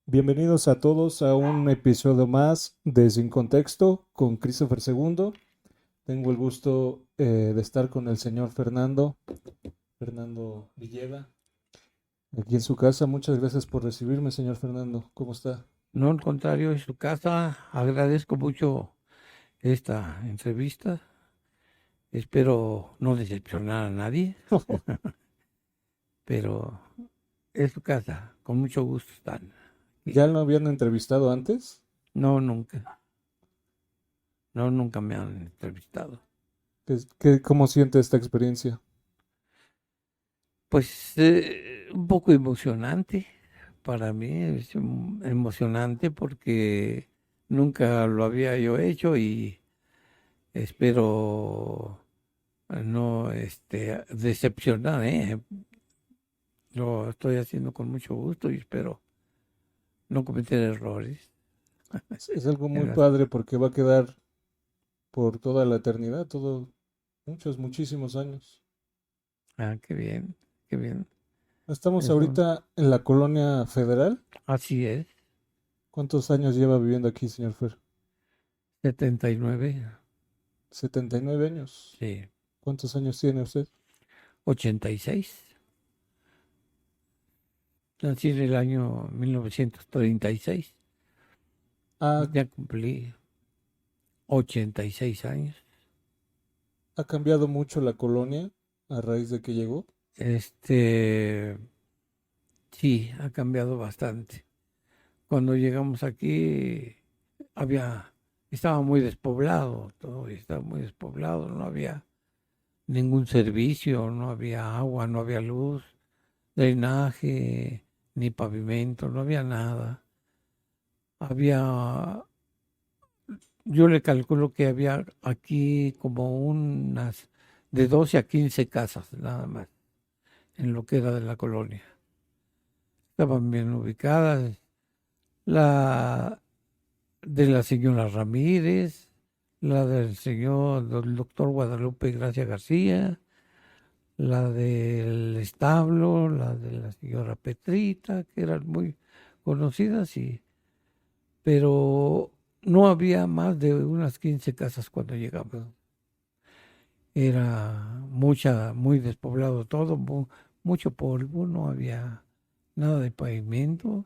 Bienvenidos a todos a un episodio más de Sin Contexto con Christopher II. Tengo el gusto de estar con el señor Fernando Villeda, aquí en su casa. Muchas gracias por recibirme, señor Fernando. ¿Cómo está? No, al contrario, es su casa. Agradezco mucho esta entrevista. Espero no decepcionar a nadie, pero es su casa. Con mucho gusto están aquí. ¿Ya lo habían entrevistado antes? No, nunca. No, nunca me han entrevistado. ¿Cómo siente esta experiencia? Pues un poco emocionante para mí. Es emocionante porque nunca lo había yo hecho y espero no decepcionar, ¿eh? Lo estoy haciendo con mucho gusto y espero no cometer errores. Es algo muy en las- padre porque va a quedar por toda la eternidad, muchísimos años. Ah, qué bien, qué bien. Estamos Eso, ahorita en la colonia federal. así es. ¿Cuántos años lleva viviendo aquí, señor Fer? 79, 79 años. sí. ¿Cuántos años tiene usted? 86. Nací en el año 1936. ¿Ha, Ya cumplí 86 años. ha cambiado mucho la colonia a raíz de que llegó? Este, sí, ha cambiado bastante. Cuando llegamos aquí había, estaba muy despoblado, todo estaba muy despoblado, no había ningún servicio, no había agua, no había luz, drenaje, ni pavimento, no había nada. Había, yo le calculo que había aquí como unas de 12 a 15 casas nada más en lo que era de la colonia. Estaban bien ubicadas. La de la señora Ramírez, la del doctor Guadalupe Gracia García, la del establo, la de la señora Petrita, que eran muy conocidas, pero no había más de unas 15 casas cuando llegamos. Era muy despoblado todo, mucho polvo, no había nada de pavimento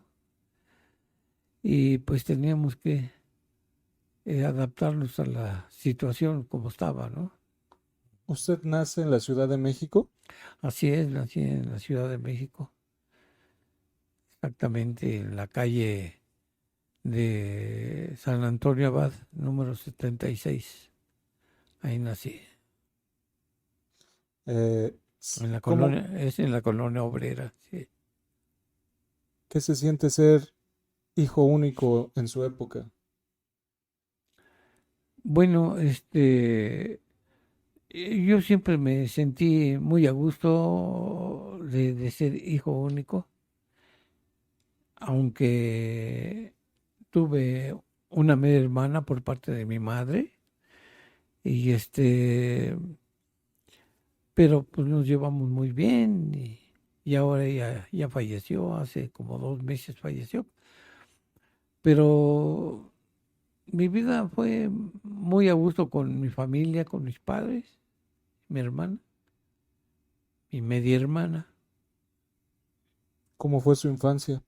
y pues teníamos que adaptarnos a la situación como estaba, ¿no? ¿Usted nace en la Ciudad de México? Así es, nací en la Ciudad de México, exactamente en la calle de San Antonio Abad, número 76. Ahí nací. Eh, En la ¿Cómo, colonia, es en la colonia obrera, sí. qué se siente ser hijo único en su época? Bueno, yo siempre me sentí muy a gusto de ser hijo único, aunque tuve una media hermana por parte de mi madre y pero pues nos llevamos muy bien y ahora ella ya falleció, hace como 2 meses falleció, pero mi vida fue muy a gusto con mi familia, con mis padres, mi hermana, mi media hermana. ¿Cómo fue su infancia?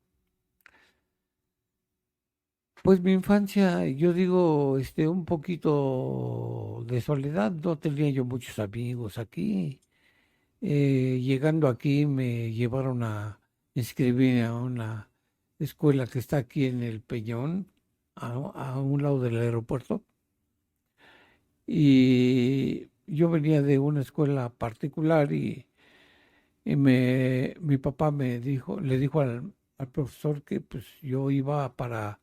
Pues mi infancia, yo digo, un poquito de soledad, no tenía yo muchos amigos aquí. Llegando aquí me llevaron a inscribir a una escuela que está aquí en el Peñón, a un lado del aeropuerto. Y yo venía de una escuela particular y mi papá le dijo al profesor que pues yo iba para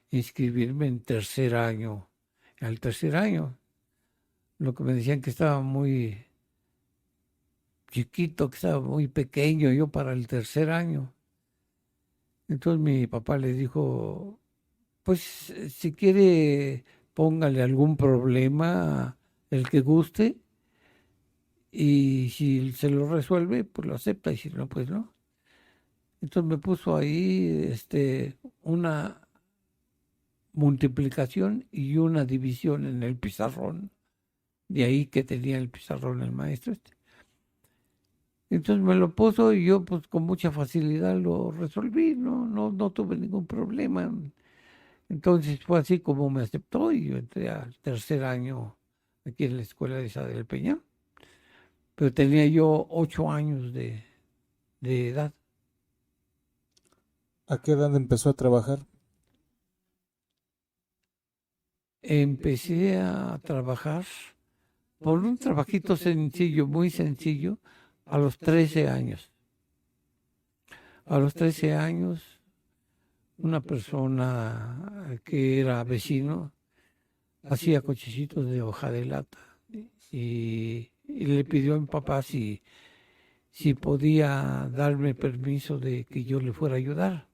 inscribirme en tercer año, al tercer año. Lo que me decían que estaba muy chiquito, que estaba muy pequeño yo para el tercer año. Entonces mi papá le dijo, pues si quiere, póngale algún problema, el que guste, y si se lo resuelve, pues lo acepta, y si no, pues no. Entonces me puso ahí una multiplicación y una división en el pizarrón. De ahí que tenía el pizarrón el maestro este. Entonces me lo puso y yo pues con mucha facilidad lo resolví, no tuve ningún problema. Entonces fue así como me aceptó y yo entré al tercer año aquí en la escuela de Isabel del Peña. Pero tenía yo 8 años de edad. ¿A qué edad empezó a trabajar? Empecé a trabajar por un trabajito sencillo, muy sencillo, a los 13 años. A los 13 años, una persona que era vecino hacía cochecitos de hoja de lata y le pidió a mi papá si podía darme permiso de que yo le fuera a ayudar.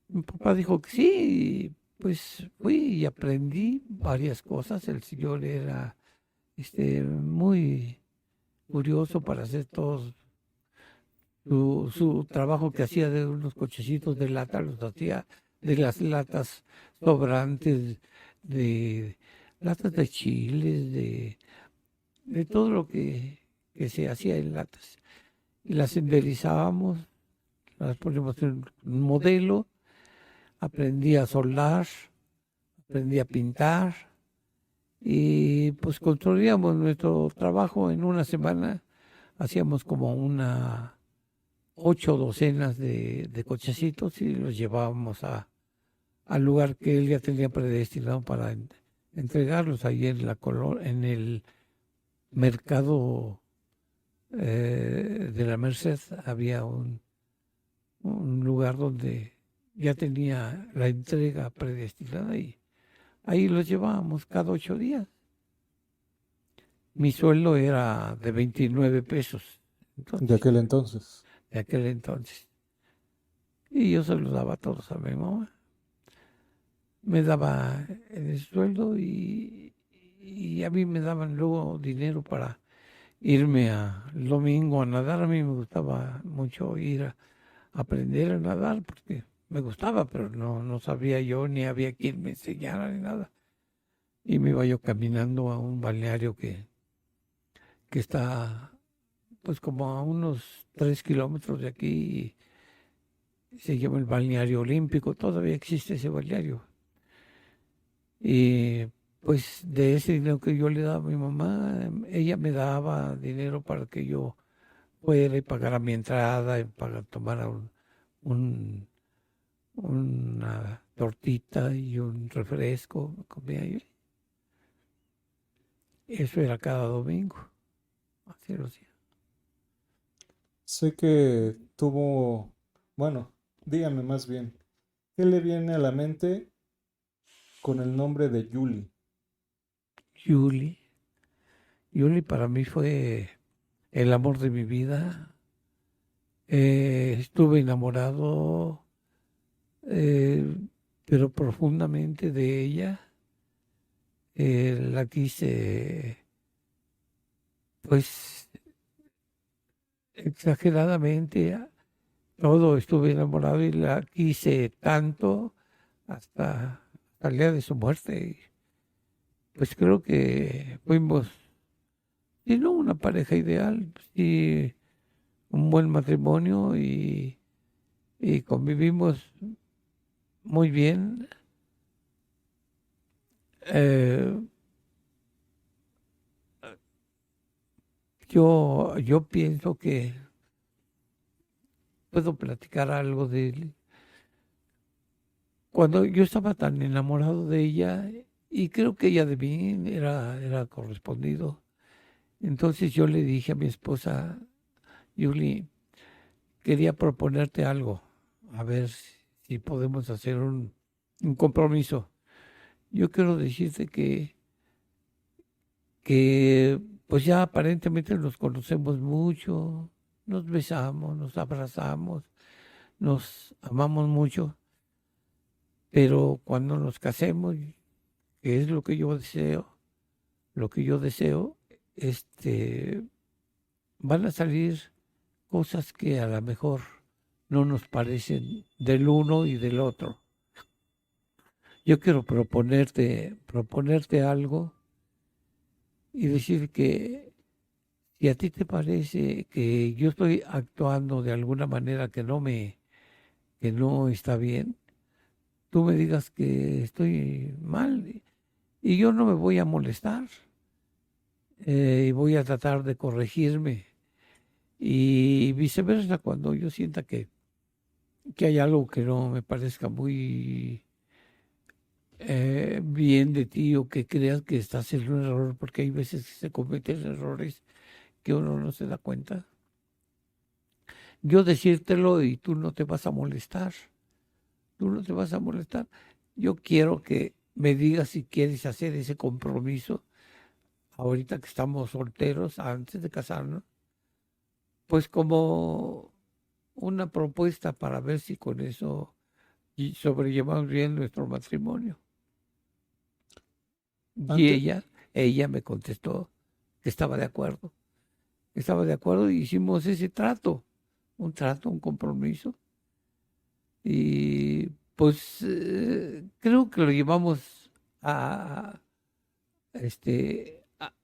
Mi papá dijo que sí, pues fui y aprendí varias cosas. El señor era muy curioso para hacer todo su trabajo que hacía de unos cochecitos de lata, los hacía de las latas sobrantes, de latas de chiles, de todo lo que se hacía en latas. Y las enderizábamos, las ponemos en un modelo, aprendí a soldar, aprendí a pintar y pues construíamos nuestro trabajo en una semana. Hacíamos como 8 docenas de cochecitos y los llevábamos al lugar que él ya tenía predestinado para entregarlos ahí en el mercado de la Merced. Había un lugar donde ya tenía la entrega predestinada y ahí los llevábamos cada 8 días. Mi sueldo era de 29 pesos. De Entonces, aquel entonces. de aquel entonces. Y yo se los daba a todos a mi mamá. Me daba el sueldo y a mí me daban luego dinero para irme el domingo a nadar. A mí me gustaba mucho ir a aprender a nadar porque me gustaba, pero no sabía yo ni había quien me enseñara ni nada. Y me iba yo caminando a un balneario que está pues como a unos 3 kilómetros de aquí. Se llama el Balneario Olímpico, todavía existe ese balneario. Y pues de ese dinero que yo le daba a mi mamá, ella me daba dinero para que yo fuera y pagara mi entrada y para tomar un- una tortita y un refresco, comía yo. Eso era cada domingo. Así lo hacía. Sé que tuvo, bueno, dígame más bien, ¿qué le viene a la mente con el nombre de Julie? Julie. Julie para mí fue el amor de mi vida. Estuve enamorado, eh, pero profundamente de ella. La quise, pues, exageradamente. Todo estuve enamorado y la quise tanto hasta el día de su muerte. Y, pues creo que fuimos, y no una pareja ideal, sí, un buen matrimonio y convivimos muy bien. Eh, yo pienso que puedo platicar algo de él. Cuando yo estaba tan enamorado de ella, y creo que ella de mí era correspondido, entonces yo le dije a mi esposa, Julie, quería proponerte algo, a ver si podemos hacer un compromiso. Yo quiero decirte que pues ya aparentemente nos conocemos mucho, nos besamos, nos abrazamos, nos amamos mucho, pero cuando nos casemos, que es lo que yo deseo, van a salir cosas que a lo mejor no nos parecen del uno y del otro. yo quiero proponerte algo y decir que si a ti te parece que yo estoy actuando de alguna manera que no está bien, tú me digas que estoy mal y yo no me voy a molestar y voy a tratar de corregirme y viceversa cuando yo sienta que hay algo que no me parezca muy bien de ti o que creas que estás en un error, porque hay veces que se cometen errores que uno no se da cuenta. Yo decírtelo y tú no te vas a molestar, tú no te vas a molestar. Yo quiero que me digas si quieres hacer ese compromiso ahorita que estamos solteros, antes de casarnos, pues como una propuesta para ver si con eso sobrellevamos bien nuestro matrimonio. Y Antes, ella me contestó que estaba de acuerdo y hicimos ese trato, un compromiso. Y pues creo que lo llevamos a,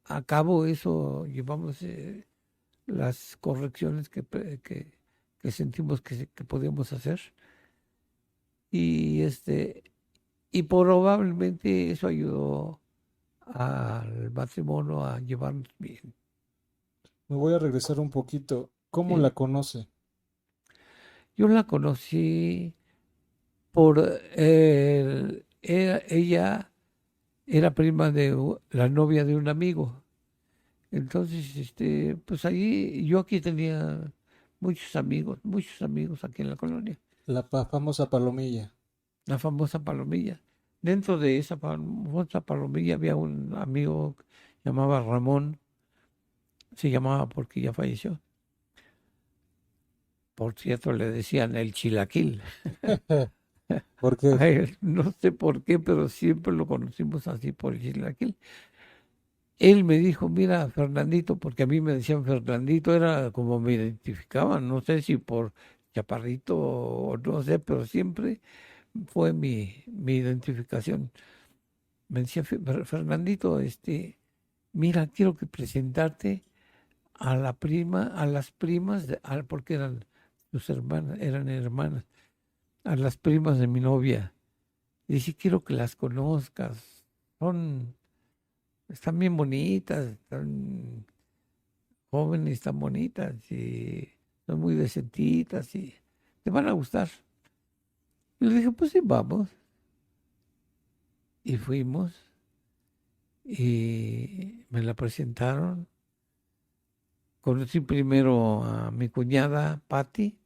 a cabo eso, llevamos las correcciones que sentimos que podíamos hacer. Y y probablemente eso ayudó al matrimonio a llevarnos bien. me voy a regresar un poquito. ¿Cómo la Sí. conoce? Yo la conocí por ella era prima de la novia de un amigo. Entonces, pues ahí yo aquí tenía muchos amigos aquí en la colonia, La famosa palomilla. la famosa Palomilla. Dentro de esa famosa Palomilla había un amigo que llamaba Ramón, se llamaba porque ya falleció. Por cierto, le decían el chilaquil. ¿Por qué? A él, no sé por qué, pero siempre lo conocimos así por el chilaquil. Él me dijo, mira, Fernandito, porque a mí me decían Fernandito, era como me identificaban, no sé si por chaparrito o no sé, pero siempre fue mi identificación. Me decía, Fernandito, mira, quiero que presentarte a la prima, a las primas, porque eran sus hermanas, eran hermanas, a las primas de mi novia. Y dice, quiero que las conozcas, están bien bonitas, están jóvenes tan bonitas y son muy decentitas y te van a gustar. Y le dije, pues sí, vamos. Y fuimos y me la presentaron. Conocí primero a mi cuñada Patti,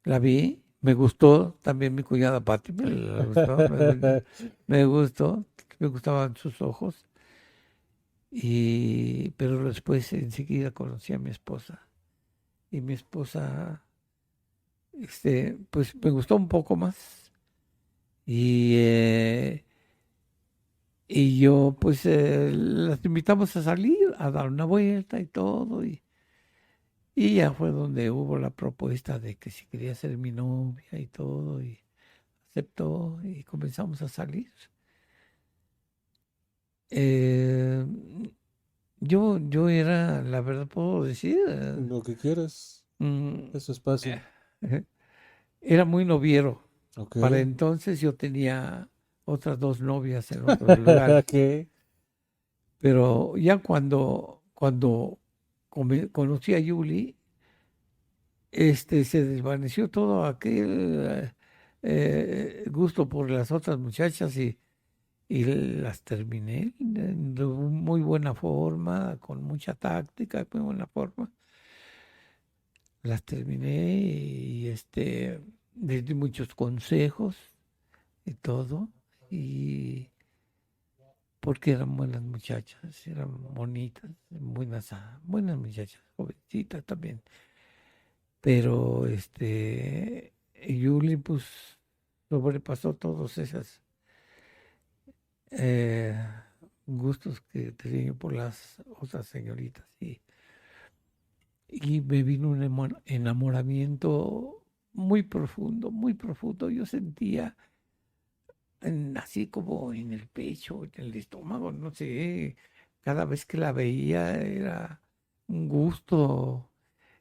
la vi, me gustó también mi cuñada Patti, me gustó, me gustaban sus ojos. Pero después enseguida conocí a mi esposa. Y mi esposa, pues me gustó un poco más. Y, eh, y yo, pues, las invitamos a salir, a dar una vuelta y todo. Y ya fue donde hubo la propuesta de que si quería ser mi novia y todo. Y aceptó y comenzamos a salir. Eh, yo era, la verdad puedo decir, Lo que quieras. mm, Es su espacio. era muy noviero. Ok. Para entonces yo tenía otras dos novias en otros lugares. ¿Qué? Pero ya cuando conocí a Yuli, se desvaneció todo aquel gusto por las otras muchachas y las terminé de muy buena forma, con mucha táctica, muy buena forma. Las terminé y les di muchos consejos y todo. Y porque eran buenas muchachas, eran bonitas, buenas muchachas, jovencitas también. Pero Yuli pues sobrepasó todos esos eh, gustos que tenía por las otras señoritas y me vino un enamoramiento muy profundo, muy profundo. Yo sentía así como en el pecho, en el estómago, no sé. Cada vez que la veía era un gusto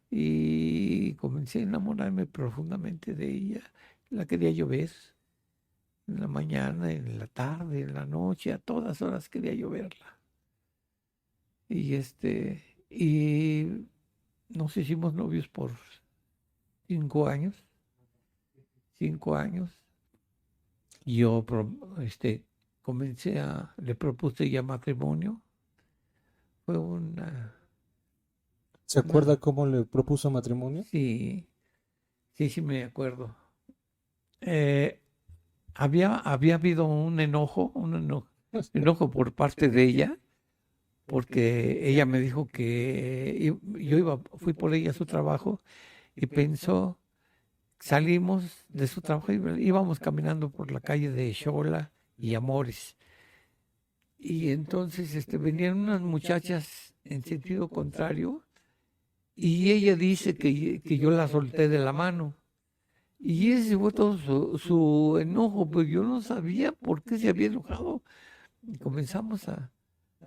y comencé a enamorarme profundamente de ella. La quería yo ver en la mañana, en la tarde, en la noche, a todas horas quería yo verla. Y y nos hicimos novios por 5 años, 5 años. Yo le propuse ya matrimonio. Fue ¿Se acuerda una, cómo le propuso matrimonio? sí, sí me acuerdo. Eh, había habido un enojo por parte de ella, porque ella me dijo que fui por ella a su trabajo y salimos de su trabajo y íbamos caminando por la calle de Xola y Amores. Y entonces venían unas muchachas en sentido contrario y ella dice que yo la solté de la mano. Y ese fue todo su enojo, pero yo no sabía por qué se había enojado. Y comenzamos a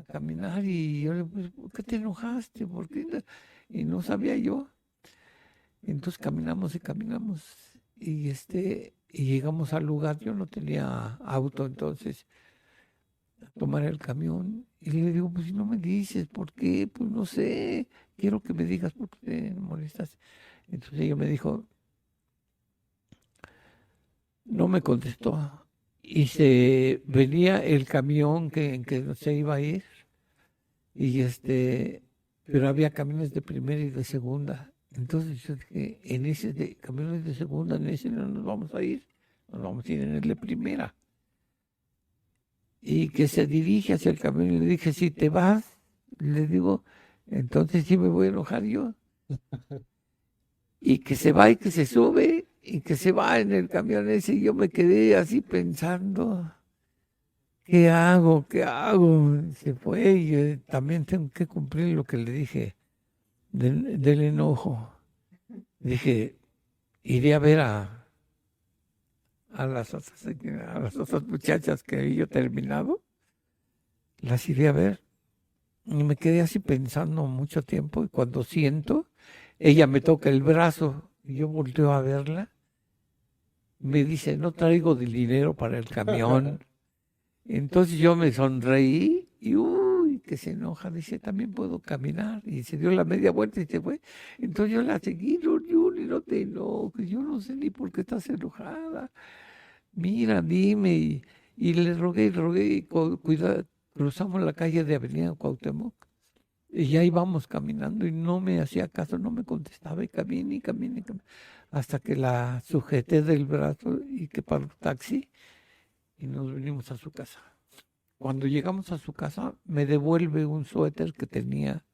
caminar y yo le dije, ¿por qué te enojaste? ¿Por qué? Y no sabía yo. Entonces caminamos y caminamos y llegamos al lugar. Yo no tenía auto entonces, a tomar el camión. Y le digo, pues si no me dices, ¿por qué? Pues no sé, quiero que me digas por qué te molestas. Entonces ella me dijo, no me contestó. Y se venía el camión en que se iba a ir. Y pero había camiones de primera y de segunda. Entonces yo dije, en ese de camiones de segunda, en ese no nos vamos a ir, nos vamos a ir en el de primera. Y que se dirige hacia el camión y le dije, si te vas, le digo, entonces sí me voy a enojar yo. Y que se va y que se sube y que se va en el camión ese. Y yo me quedé así pensando, ¿qué hago? ¿Qué hago? Se fue y yo también tengo que cumplir lo que le dije del enojo. Dije, iré a ver a las otras muchachas que había yo terminado, las iré a ver. Y me quedé así pensando mucho tiempo y cuando siento, ella me toca el brazo y yo volteo a verla, me dice, no traigo del dinero para el camión. Entonces yo me sonreí y uy, que se enoja, dice, también puedo caminar. Y se dio la media vuelta y se fue. Entonces yo la seguí, no, Yuli, no te enojes, yo no sé ni por qué estás enojada. Mira, dime. Y le rogué, y cruzamos la calle de Avenida Cuauhtémoc. Y ya íbamos caminando y no me hacía caso, no me contestaba y caminé, hasta que la sujeté del brazo y que paró el taxi y nos vinimos a su casa. Cuando llegamos a su casa, me devuelve un suéter que tenía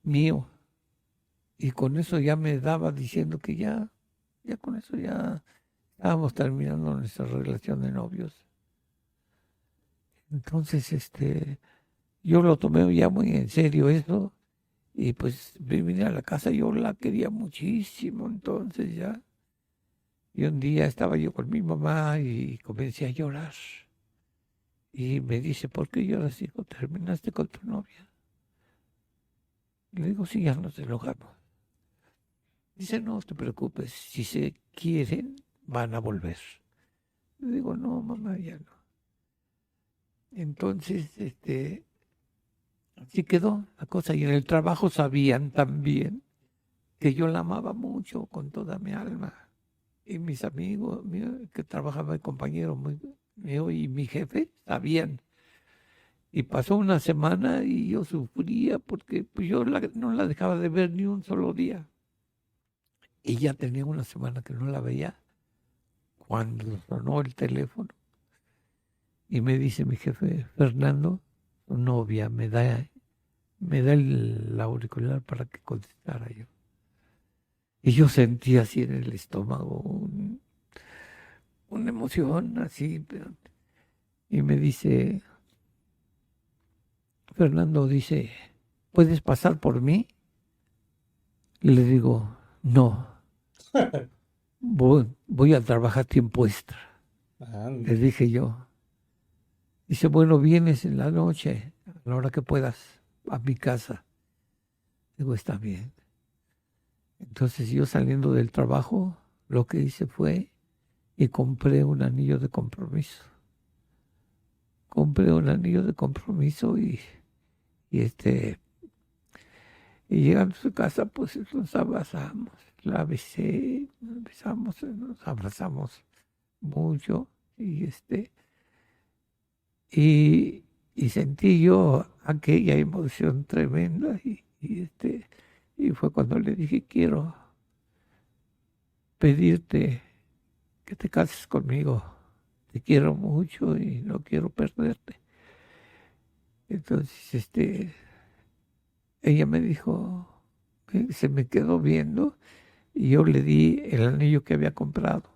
mío. Y con eso ya me daba diciendo que ya con eso ya estábamos terminando nuestra relación de novios. Entonces, yo lo tomé ya muy en serio eso. Y pues vine a la casa, yo la quería muchísimo, entonces ya. Y un día estaba yo con mi mamá y comencé a llorar. Y me dice, ¿por qué lloras, hijo? ¿Terminaste con tu novia? Le digo, sí, ya nos enojamos. Dice, no te preocupes, si se quieren, van a volver. Le digo, no, mamá, ya no. Entonces, así quedó la cosa. Y en el trabajo sabían también que yo la amaba mucho con toda mi alma. Y mis amigos que trabajaba el compañero mío y mi jefe sabían. Y pasó una semana y yo sufría porque pues, yo no la dejaba de ver ni un solo día. Y ya tenía una semana que no la veía cuando sonó el teléfono y me dice mi jefe, Fernando, su novia, me da el auricular para que contestara yo. Y yo sentí así en el estómago una emoción así. Y me dice, Fernando, dice, ¿puedes pasar por mí? Le digo, no, voy a trabajar tiempo extra. Anda. Le dije yo. Dice, bueno, vienes en la noche, a la hora que puedas, a mi casa. Digo, está bien. Entonces yo saliendo del trabajo, lo que hice fue y compré un anillo de compromiso. Compré un anillo de compromiso y y llegando a su casa, pues nos abrazamos. La besé, nos besamos, nos abrazamos mucho y y, y sentí yo aquella emoción tremenda y fue cuando le dije, quiero pedirte que te cases conmigo. Te quiero mucho y no quiero perderte. Entonces, ella me dijo, se me quedó viendo y yo le di el anillo que había comprado.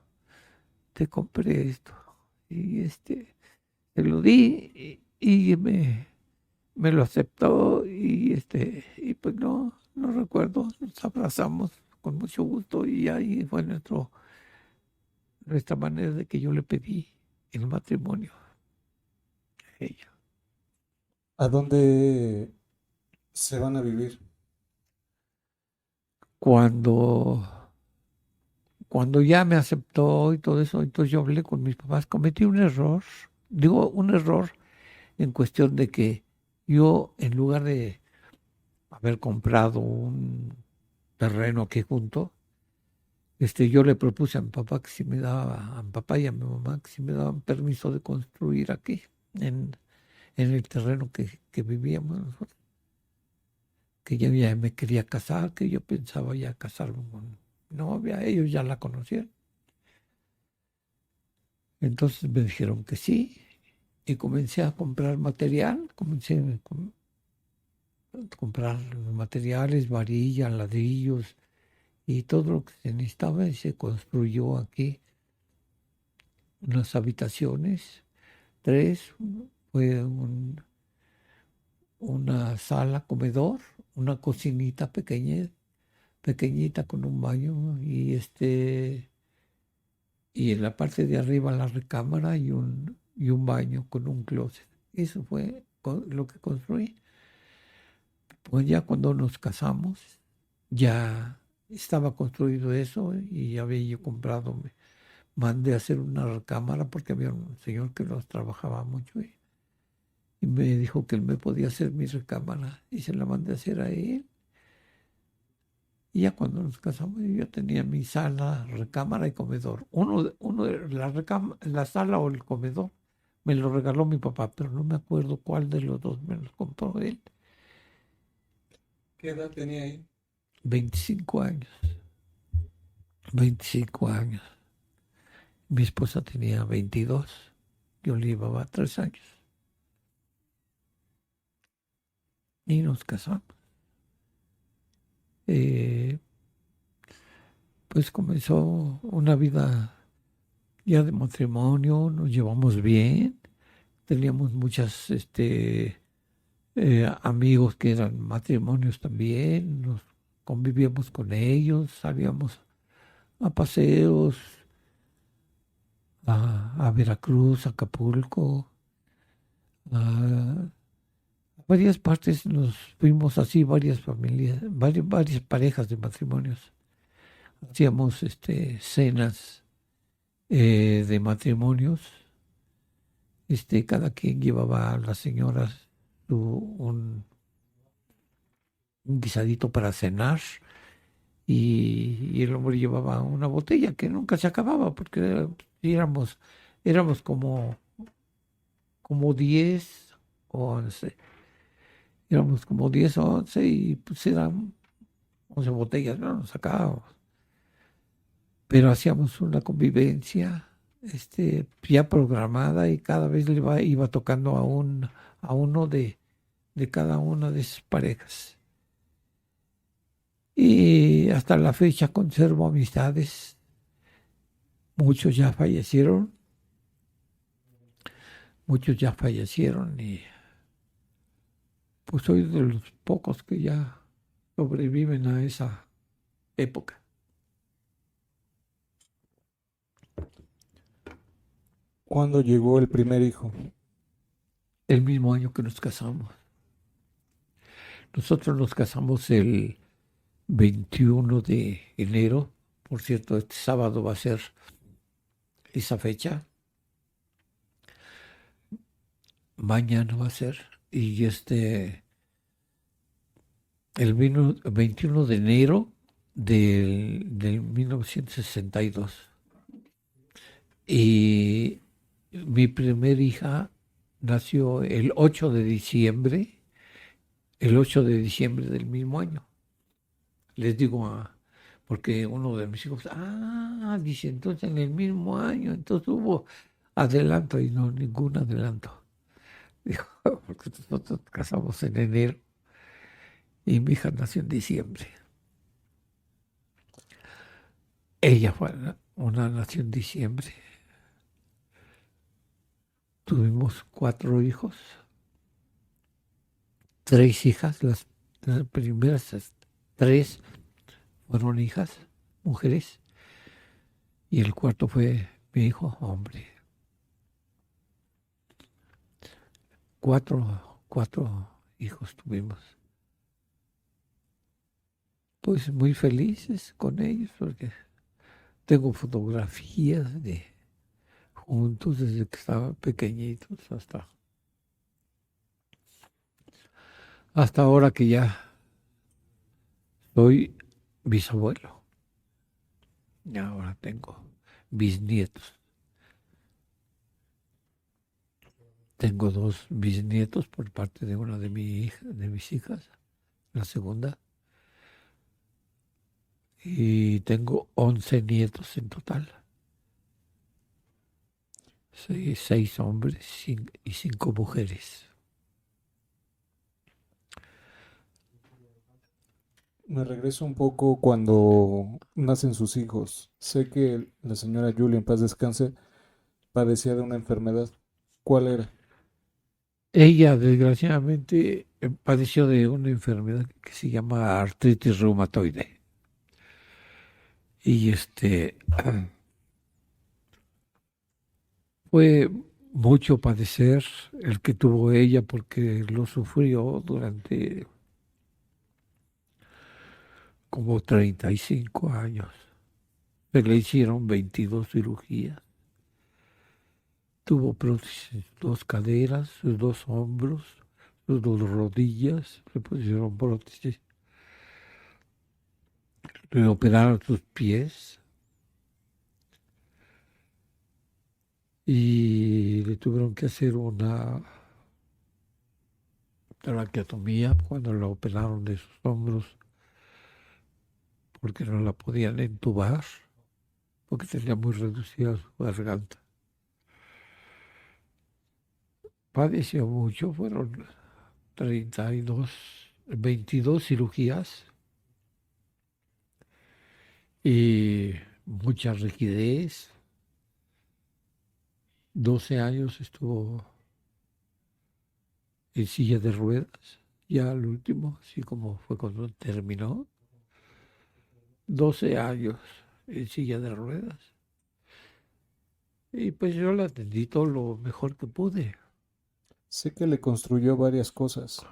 Te compré esto. Y se lo di y me lo aceptó y pues no recuerdo, nos abrazamos con mucho gusto y ahí fue nuestra manera de que yo le pedí el matrimonio a ella. ¿A dónde se van a vivir? Cuando, cuando ya me aceptó y todo eso, entonces yo hablé con mis papás, cometí un error, digo un error en cuestión de que yo en lugar de haber comprado un terreno aquí junto, yo le propuse a mi papá que si me daba, a mi papá y a mi mamá, que si me daban permiso de construir aquí, en el terreno que vivíamos nosotros, que yo ya me quería casar, que yo pensaba ya casarme con mi novia, ellos ya la conocieron. Entonces me dijeron que sí, y comencé a comprar material, a comprar materiales, varillas, ladrillos, y todo lo que se necesitaba y se construyó aquí unas habitaciones, tres, fue una sala, comedor, una cocinita pequeñita con un baño y en la parte de arriba la recámara y un baño con un closet. Eso fue lo que construí. Pues ya cuando nos casamos, ya estaba construido eso y ya había yo comprado, mandé a hacer una recámara porque había un señor que los trabajaba mucho y me dijo que él me podía hacer mi recámara y se la mandé a hacer a él. Y ya cuando nos casamos, yo tenía mi sala, recámara y comedor. Uno de la sala o el comedor me lo regaló mi papá, pero no me acuerdo cuál de los dos me lo compró él. ¿Qué edad tenía ahí? 25 años, 25 años. Mi esposa tenía 22, yo le llevaba 3 años y nos casamos. Eh, pues comenzó una vida ya de matrimonio, nos llevamos bien, teníamos muchas amigos que eran matrimonios también, nos convivíamos con ellos, salíamos a paseos, a Veracruz, a Acapulco, a varias partes nos fuimos así, varias familias, varias parejas de matrimonios. Hacíamos cenas de matrimonios, cada quien llevaba a las señoras un, un guisadito para cenar y el hombre llevaba una botella que nunca se acababa porque éramos como 10 o 11. Éramos como 10 o 11 y pues eran 11 botellas, no nos sacábamos. Pero hacíamos una convivencia ya programada y cada vez iba tocando a uno de cada una de esas parejas. Y hasta la fecha conservo amistades. Muchos ya fallecieron, muchos ya fallecieron y pues soy de los pocos que ya sobreviven a esa época. ¿Cuándo llegó el primer hijo? el mismo año que nos casamos. Nosotros nos casamos el 21 de enero. Por cierto, este sábado va a ser esa fecha. Mañana va a ser. Y el 21 de enero del 1962. Y mi primer hija nació el 8 de diciembre del mismo año. Les digo, porque uno de mis hijos, dice, entonces en el mismo año, entonces hubo adelanto, y no, ningún adelanto. Dijo, porque nosotros nos casamos en enero y mi hija nació en diciembre. Ella fue una nació en diciembre. Tuvimos 4 hijos, 3 hijas, las primeras 3 fueron hijas, mujeres, y el cuarto fue mi hijo, hombre. Cuatro hijos tuvimos. Pues muy felices con ellos porque tengo fotografías de juntos desde que estaban pequeñitos hasta ahora que ya soy bisabuelo. Y ahora tengo bisnietos. Tengo 2 bisnietos por parte de una de mis hijas, la segunda. Y tengo 11 nietos en total. 6 hombres y 5 mujeres. Me regreso un poco cuando nacen sus hijos. Sé que la señora Julia, en paz descanse, padecía de una enfermedad. ¿Cuál era? Ella, desgraciadamente, padeció de una enfermedad que se llama artritis reumatoide. Y fue mucho padecer el que tuvo ella porque lo sufrió durante como 35 años. Se le hicieron 22 cirugías. Tuvo prótesis en sus 2 caderas, sus 2 hombros, sus 2 rodillas. Le pusieron prótesis. Le operaron sus pies y le tuvieron que hacer una traqueotomía cuando la operaron de sus hombros porque no la podían entubar, porque tenía muy reducida su garganta. Padeció mucho, fueron 22 cirugías y mucha rigidez. 12 años estuvo en silla de ruedas, ya al último, así como fue cuando terminó. 12 años en silla de ruedas. Y pues yo la atendí todo lo mejor que pude. Sé que le construyó varias cosas,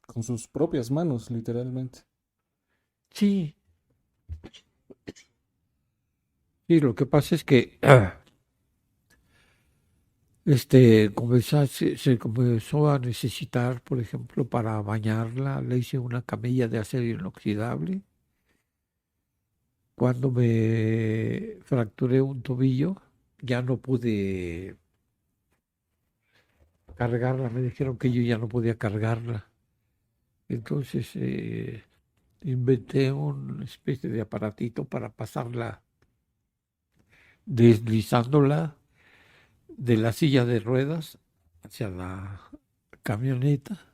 con sus propias manos, literalmente. Sí, sí, lo que pasa es que se comenzó a necesitar, por ejemplo, para bañarla, le hice una camilla de acero inoxidable. Cuando me fracturé un tobillo, ya no pude cargarla, me dijeron que yo ya no podía cargarla. Entonces inventé una especie de aparatito para pasarla deslizándola de la silla de ruedas hacia la camioneta.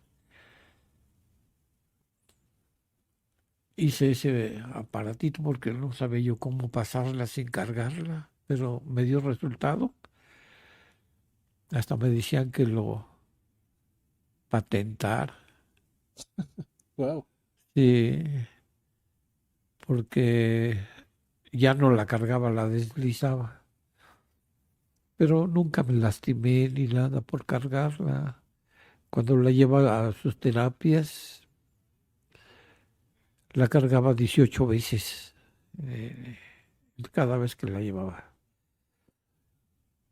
Hice ese aparatito porque no sabía yo cómo pasarla sin cargarla, pero me dio resultado. Hasta me decían que lo patentar, Wow. sí, porque ya no la cargaba, la deslizaba. pero nunca me lastimé ni nada por cargarla. Cuando la llevaba a sus terapias, la cargaba 18 veces eh, cada vez que la llevaba.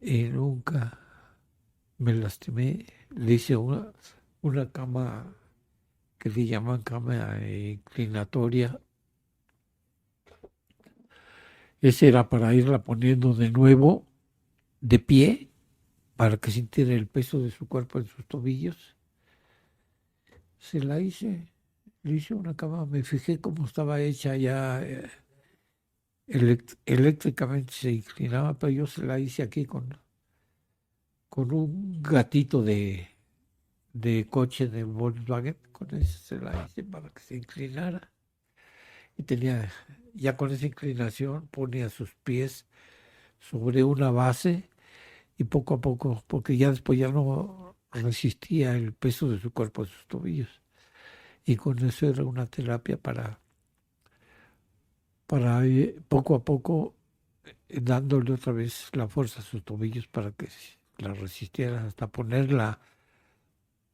Y nunca me lastimé. Le hice una cama que le llaman cama inclinatoria. Ese era para irla poniendo de nuevo de pie, para que sintiera el peso de su cuerpo en sus tobillos. Se la hice, le hice una cama, me fijé cómo estaba hecha ya, eléctricamente se inclinaba, pero yo se la hice aquí con un gatito de coche de Volkswagen, con eso se la hice para que se inclinara. Y tenía, ya con esa inclinación, ponía sus pies sobre una base y poco a poco, porque ya después ya no resistía el peso de su cuerpo a sus tobillos. Y con eso era una terapia para poco a poco dándole otra vez la fuerza a sus tobillos para que la resistiera hasta ponerla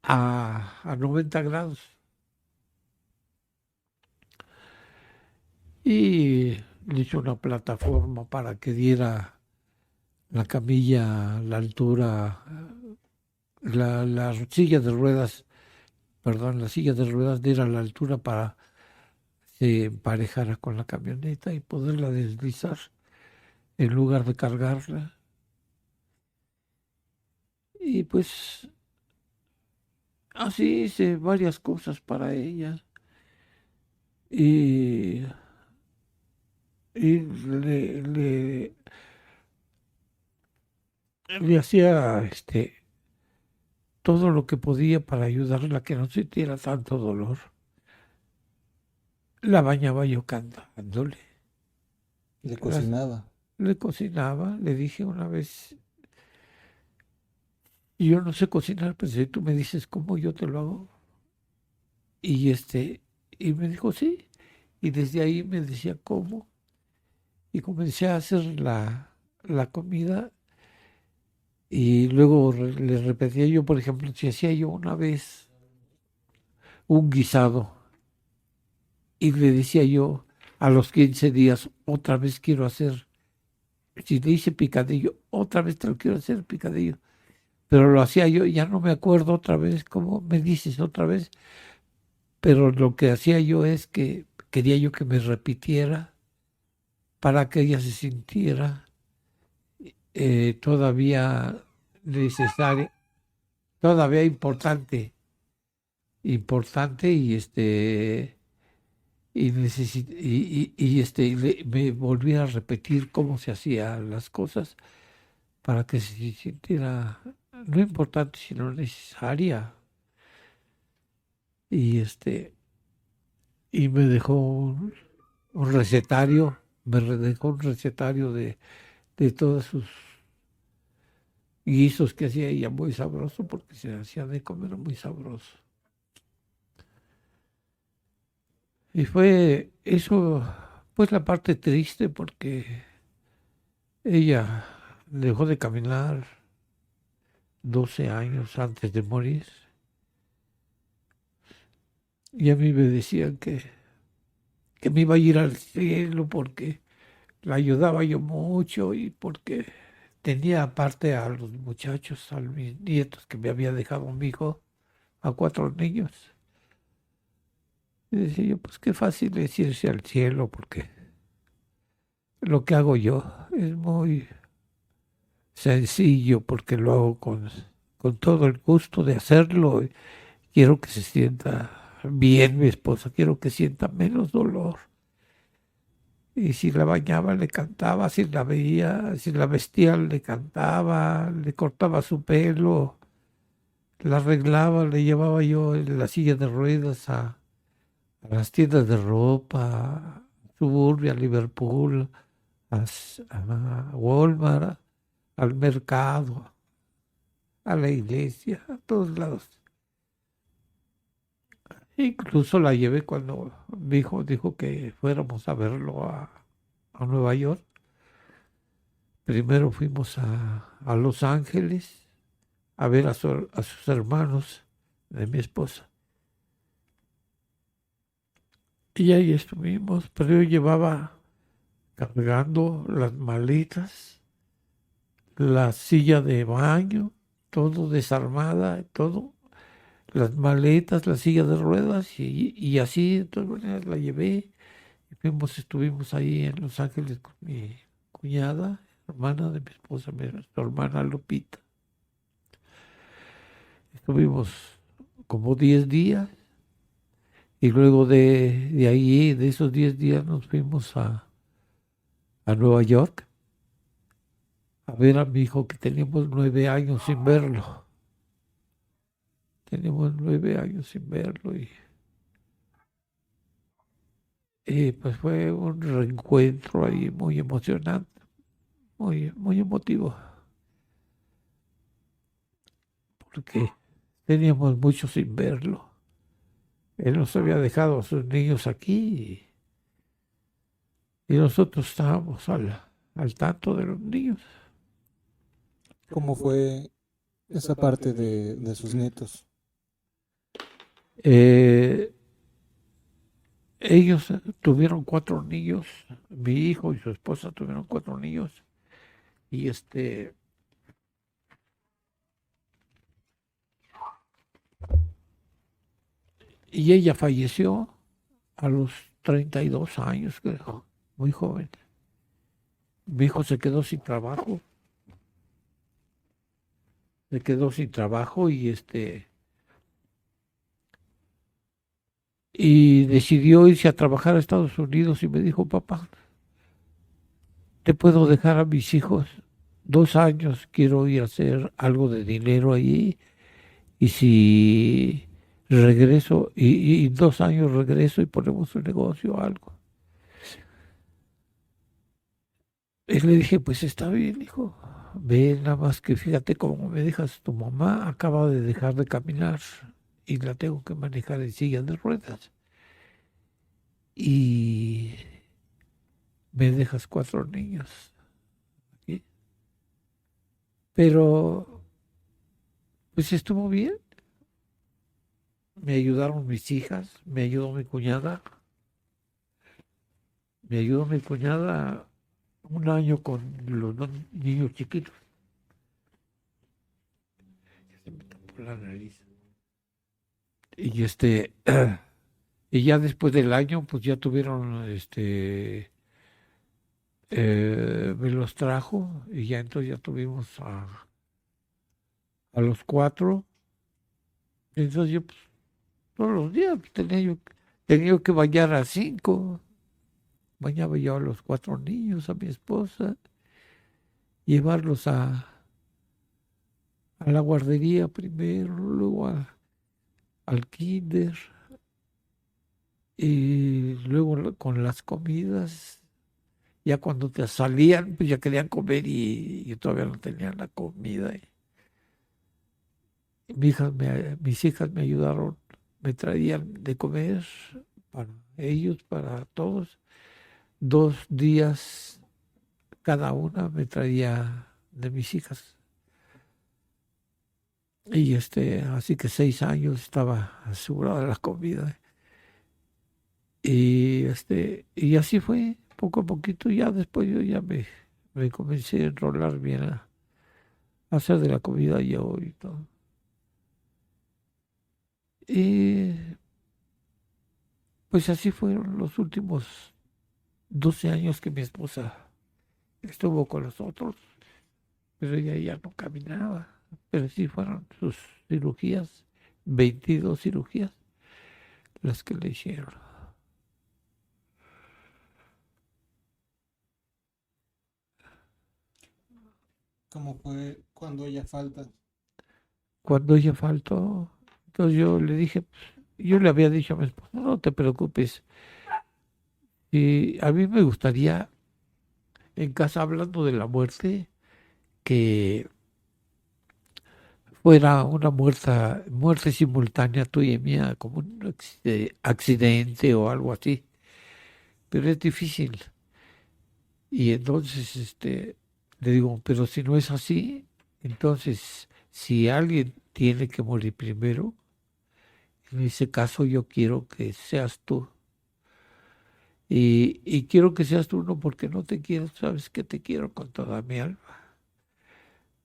a 90 grados. Y le hice una plataforma para que diera la camilla, la altura, la silla de ruedas, perdón, la silla de ruedas diera la altura para se emparejara con la camioneta y poderla deslizar en lugar de cargarla. Y pues así hice varias cosas para ella. Y, y le hacía todo lo que podía para ayudarla a que no sintiera tanto dolor. La bañaba yo cantándole. Le cocinaba. Le cocinaba, le dije una vez, yo no sé cocinar, pero si tú me dices cómo yo te lo hago. Y y me dijo sí. Y desde ahí me decía cómo. Y comencé a hacer la comida. Y luego le repetía yo, por ejemplo, si hacía yo una vez un guisado y le decía yo a los 15 días, otra vez quiero hacer, si le hice picadillo, otra vez te lo quiero hacer picadillo. Pero lo hacía yo, ya no me acuerdo otra vez, cómo me dices otra vez, pero lo que hacía yo es que quería yo que me repitiera para que ella se sintiera todavía necesaria, todavía importante y me volviera a repetir cómo se hacían las cosas para que se sintiera no importante sino necesaria. Y y me dejó un recetario, dejó un recetario de todos sus guisos que hacía ella muy sabroso porque se hacía de comer muy sabroso. Y fue eso, pues la parte triste porque ella dejó de caminar 12 años antes de morir. Y a mí me decían que me iba a ir al cielo porque la ayudaba yo mucho y porque tenía aparte a los muchachos, a mis nietos que me había dejado mi hijo, a 4 niños. Y decía yo, pues qué fácil es irse al cielo porque lo que hago yo es muy sencillo porque lo hago con todo el gusto de hacerlo. Quiero que se sienta bien mi esposa, quiero que sienta menos dolor. Y si la bañaba le cantaba, si la veía, si la vestía le cantaba, le cortaba su pelo, la arreglaba, le llevaba yo en la silla de ruedas a las tiendas de ropa, Suburbia, Liverpool, a Walmart, al mercado, a la iglesia, a todos lados. Incluso la llevé cuando mi hijo dijo que fuéramos a verlo a Nueva York. Primero fuimos a Los Ángeles a ver a sus hermanos de mi esposa. Y ahí estuvimos, pero yo llevaba cargando las maletas, la silla de baño, todo desarmada, todo, las maletas, la silla de ruedas, y así de todas maneras la llevé. Y estuvimos ahí en Los Ángeles con mi cuñada, hermana de mi esposa, su hermana Lupita. Estuvimos como 10 días y luego de ahí, de esos 10 días, nos fuimos a Nueva York a ver a mi hijo, que teníamos 9 años sin verlo. Teníamos 9 años sin verlo y pues fue un reencuentro ahí muy emocionante, muy, muy emotivo, porque teníamos mucho sin verlo. Él nos había dejado a sus niños aquí y nosotros estábamos al tanto de los niños. ¿Cómo fue esa parte de sus nietos? Eh, Ellos tuvieron 4 niños, mi hijo y su esposa tuvieron 4 niños, y y ella falleció a los 32 años, creo, muy joven. Mi hijo se quedó sin trabajo y decidió irse a trabajar a Estados Unidos y me dijo: papá, te puedo dejar a mis hijos 2 años, quiero ir a hacer algo de dinero allí, y si regreso, y 2 años regreso y ponemos un negocio o algo. Y le dije: pues está bien, hijo, ve, nada más que fíjate cómo me dejas, tu mamá acaba de dejar de caminar y la tengo que manejar en silla de ruedas. Y me dejas 4 niños. ¿Sí? Pero pues estuvo bien. Me ayudaron mis hijas, me ayudó mi cuñada un año con los 2 niños chiquitos. Se me tapó la nariz. Y y ya después del año, pues ya tuvieron, me los trajo y ya entonces ya tuvimos a los 4. Entonces yo, pues, todos los días pues, tenía que bañar a 5. Bañaba yo a los 4 niños, a mi esposa, llevarlos a la guardería primero, luego al kinder, y luego con las comidas. Ya cuando te salían, pues ya querían comer y todavía no tenían la comida. Y mis hijas me ayudaron, me traían de comer para ellos, para todos. 2 días cada una me traía de mis hijas. Y así que 6 años estaba asegurada la comida. Y así fue, poco a poquito. Ya después yo ya me comencé a enrolar bien a hacer de la comida yo y todo. Y pues así fueron los últimos 12 años que mi esposa estuvo con nosotros, pero ella ya no caminaba. Pero sí fueron sus cirugías, 22 cirugías, las que le hicieron. ¿Cómo fue cuando ella falta? Cuando ella faltó, entonces yo le dije, pues, yo le había dicho a mi esposa: no te preocupes, y a mí me gustaría, en casa, hablando de la muerte, que fuera una muerte simultánea tuya y mía, como un accidente o algo así. Pero es difícil. Y entonces, Le digo, pero si no es así, entonces, si alguien tiene que morir primero, en ese caso yo quiero que seas tú. Y quiero que seas tú no porque no te quiero, sabes que te quiero con toda mi alma.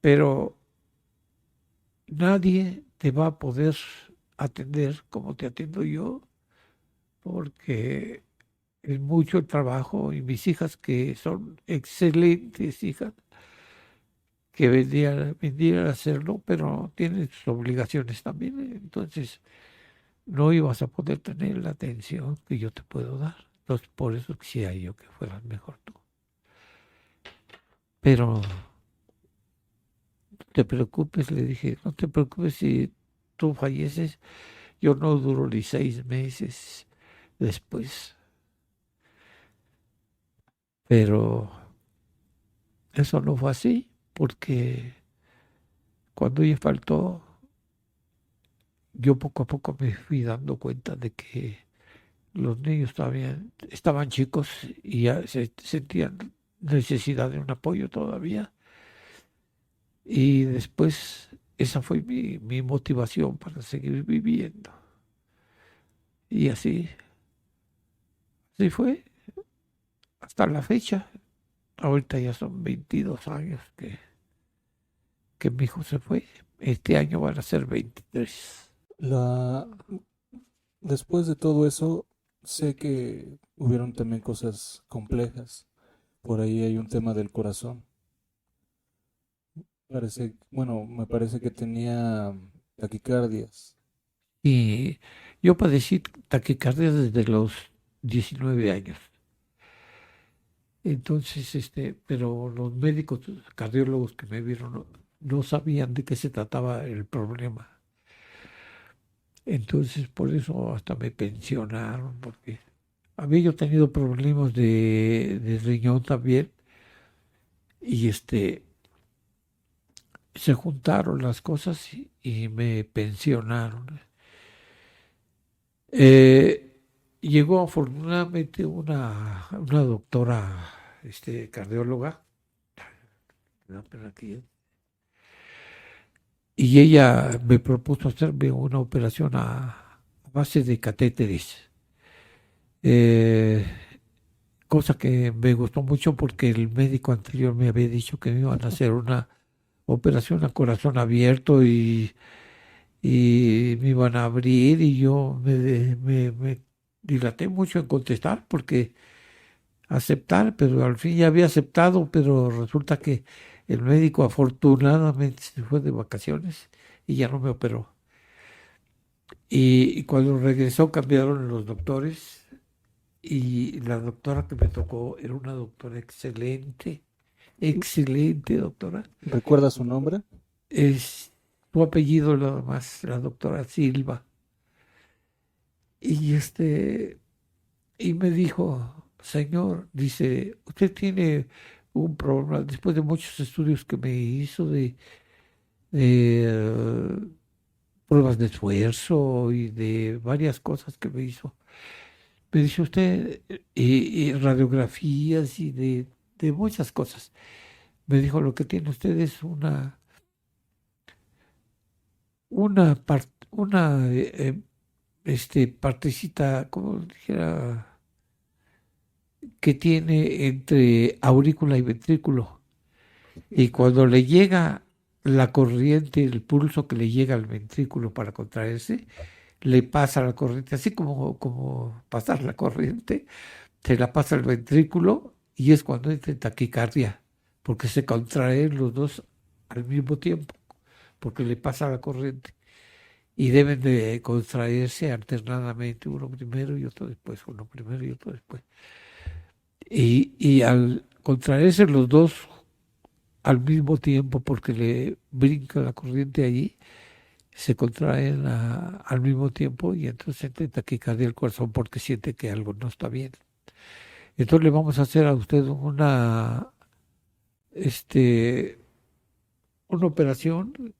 Pero nadie te va a poder atender como te atiendo yo, porque es mucho el trabajo y mis hijas, que son excelentes hijas, que vendrían a hacerlo, pero tienen sus obligaciones también. Entonces, no ibas a poder tener la atención que yo te puedo dar. Entonces, por eso quisiera yo que fueras mejor tú. Pero no te preocupes, le dije, no te preocupes si tú falleces, yo no duro ni 6 meses después. Pero eso no fue así, porque cuando ella faltó, yo poco a poco me fui dando cuenta de que los niños todavía estaban chicos y ya se sentían necesidad de un apoyo todavía. Y después esa fue mi motivación para seguir viviendo. Y así fue hasta la fecha. Ahorita ya son 22 años que mi hijo se fue. Este año van a ser 23. La... Después de todo eso, sé que hubieron también cosas complejas. Por ahí hay un tema del corazón. Me parece que tenía taquicardias. Y yo padecí taquicardia desde los 19 años. Entonces, pero los médicos cardiólogos que me vieron no sabían de qué se trataba el problema. Entonces, por eso hasta me pensionaron, porque había yo tenido problemas de riñón también, y se juntaron las cosas y me pensionaron. Eh, Llegó afortunadamente una doctora, cardióloga, una pena y ella me propuso hacerme una operación a base de catéteres. Eh, Cosa que me gustó mucho porque el médico anterior me había dicho que me iban a hacer una operación a corazón abierto y me iban a abrir, y yo me dilaté mucho en contestar porque aceptar, pero al fin ya había aceptado, pero resulta que el médico afortunadamente se fue de vacaciones y ya no me operó. Y cuando regresó cambiaron los doctores, y la doctora que me tocó era una doctora excelente, excelente doctora. ¿Recuerda su nombre? Es su apellido nada más, la doctora Silva. Y y me dijo, señor, dice, usted tiene un problema, después de muchos estudios que me hizo de pruebas de esfuerzo y de varias cosas que me hizo. Me dice usted, y radiografías y de muchas cosas. Me dijo, lo que tiene usted es una partecita, como dijera, que tiene entre aurícula y ventrículo. Y cuando le llega la corriente, el pulso que le llega al ventrículo para contraerse, le pasa la corriente, así como pasar la corriente, se la pasa al ventrículo y es cuando entra en taquicardia, porque se contraen los dos al mismo tiempo, porque le pasa la corriente. Y deben de contraerse alternadamente, uno primero y otro después, uno primero y otro después. Y al contraerse los dos al mismo tiempo, porque le brinca la corriente allí, se contraen al mismo tiempo y entonces entra en taquicardia el corazón porque siente que algo no está bien. Entonces le vamos a hacer a usted una operación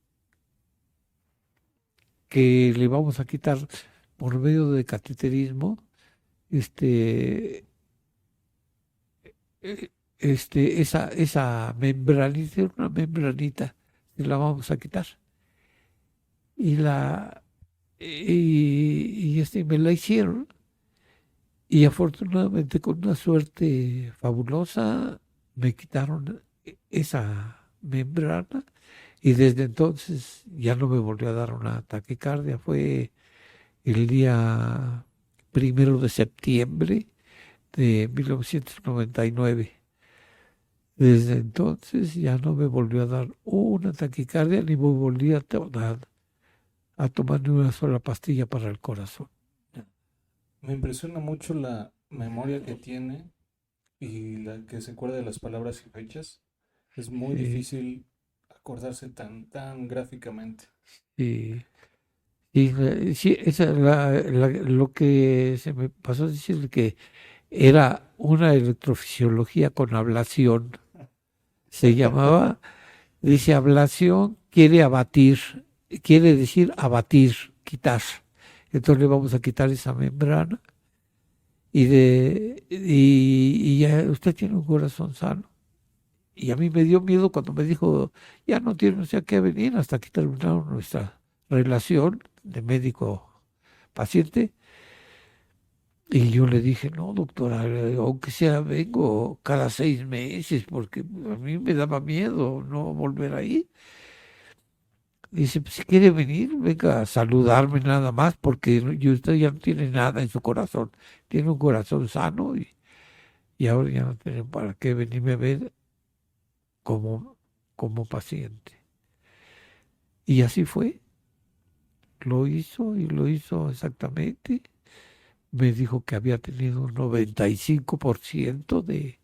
que le vamos a quitar por medio de cateterismo este, eh, esa membranita, era una membranita, que la vamos a quitar. Y me la hicieron. Y afortunadamente, con una suerte fabulosa, me quitaron esa membrana y desde entonces ya no me volvió a dar una taquicardia. Fue el día 1 de septiembre de 1999. Desde entonces ya no me volvió a dar una taquicardia ni me volví a tomar ni una sola pastilla para el corazón. Me impresiona mucho la memoria que tiene y la que se acuerda de las palabras y fechas. Es muy Sí, difícil acordarse tan gráficamente. sí. Y sí, lo que se me pasó a decir que era una electrofisiología con ablación. Se llamaba, dice ablación, quiere decir abatir, quitar. Entonces le vamos a quitar esa membrana y ya usted tiene un corazón sano. Y a mí me dio miedo cuando me dijo, ya no tiene usted que venir hasta que terminaron nuestra relación de médico-paciente. Y yo le dije, no, doctora, aunque sea vengo cada 6 meses, porque a mí me daba miedo no volver ahí. Dice, pues si quiere venir, venga a saludarme nada más, porque usted ya no tiene nada en su corazón. Tiene un corazón sano y ahora ya no tiene para qué venirme a ver como paciente. Y así fue, lo hizo y lo hizo exactamente. Me dijo que había tenido un 95% de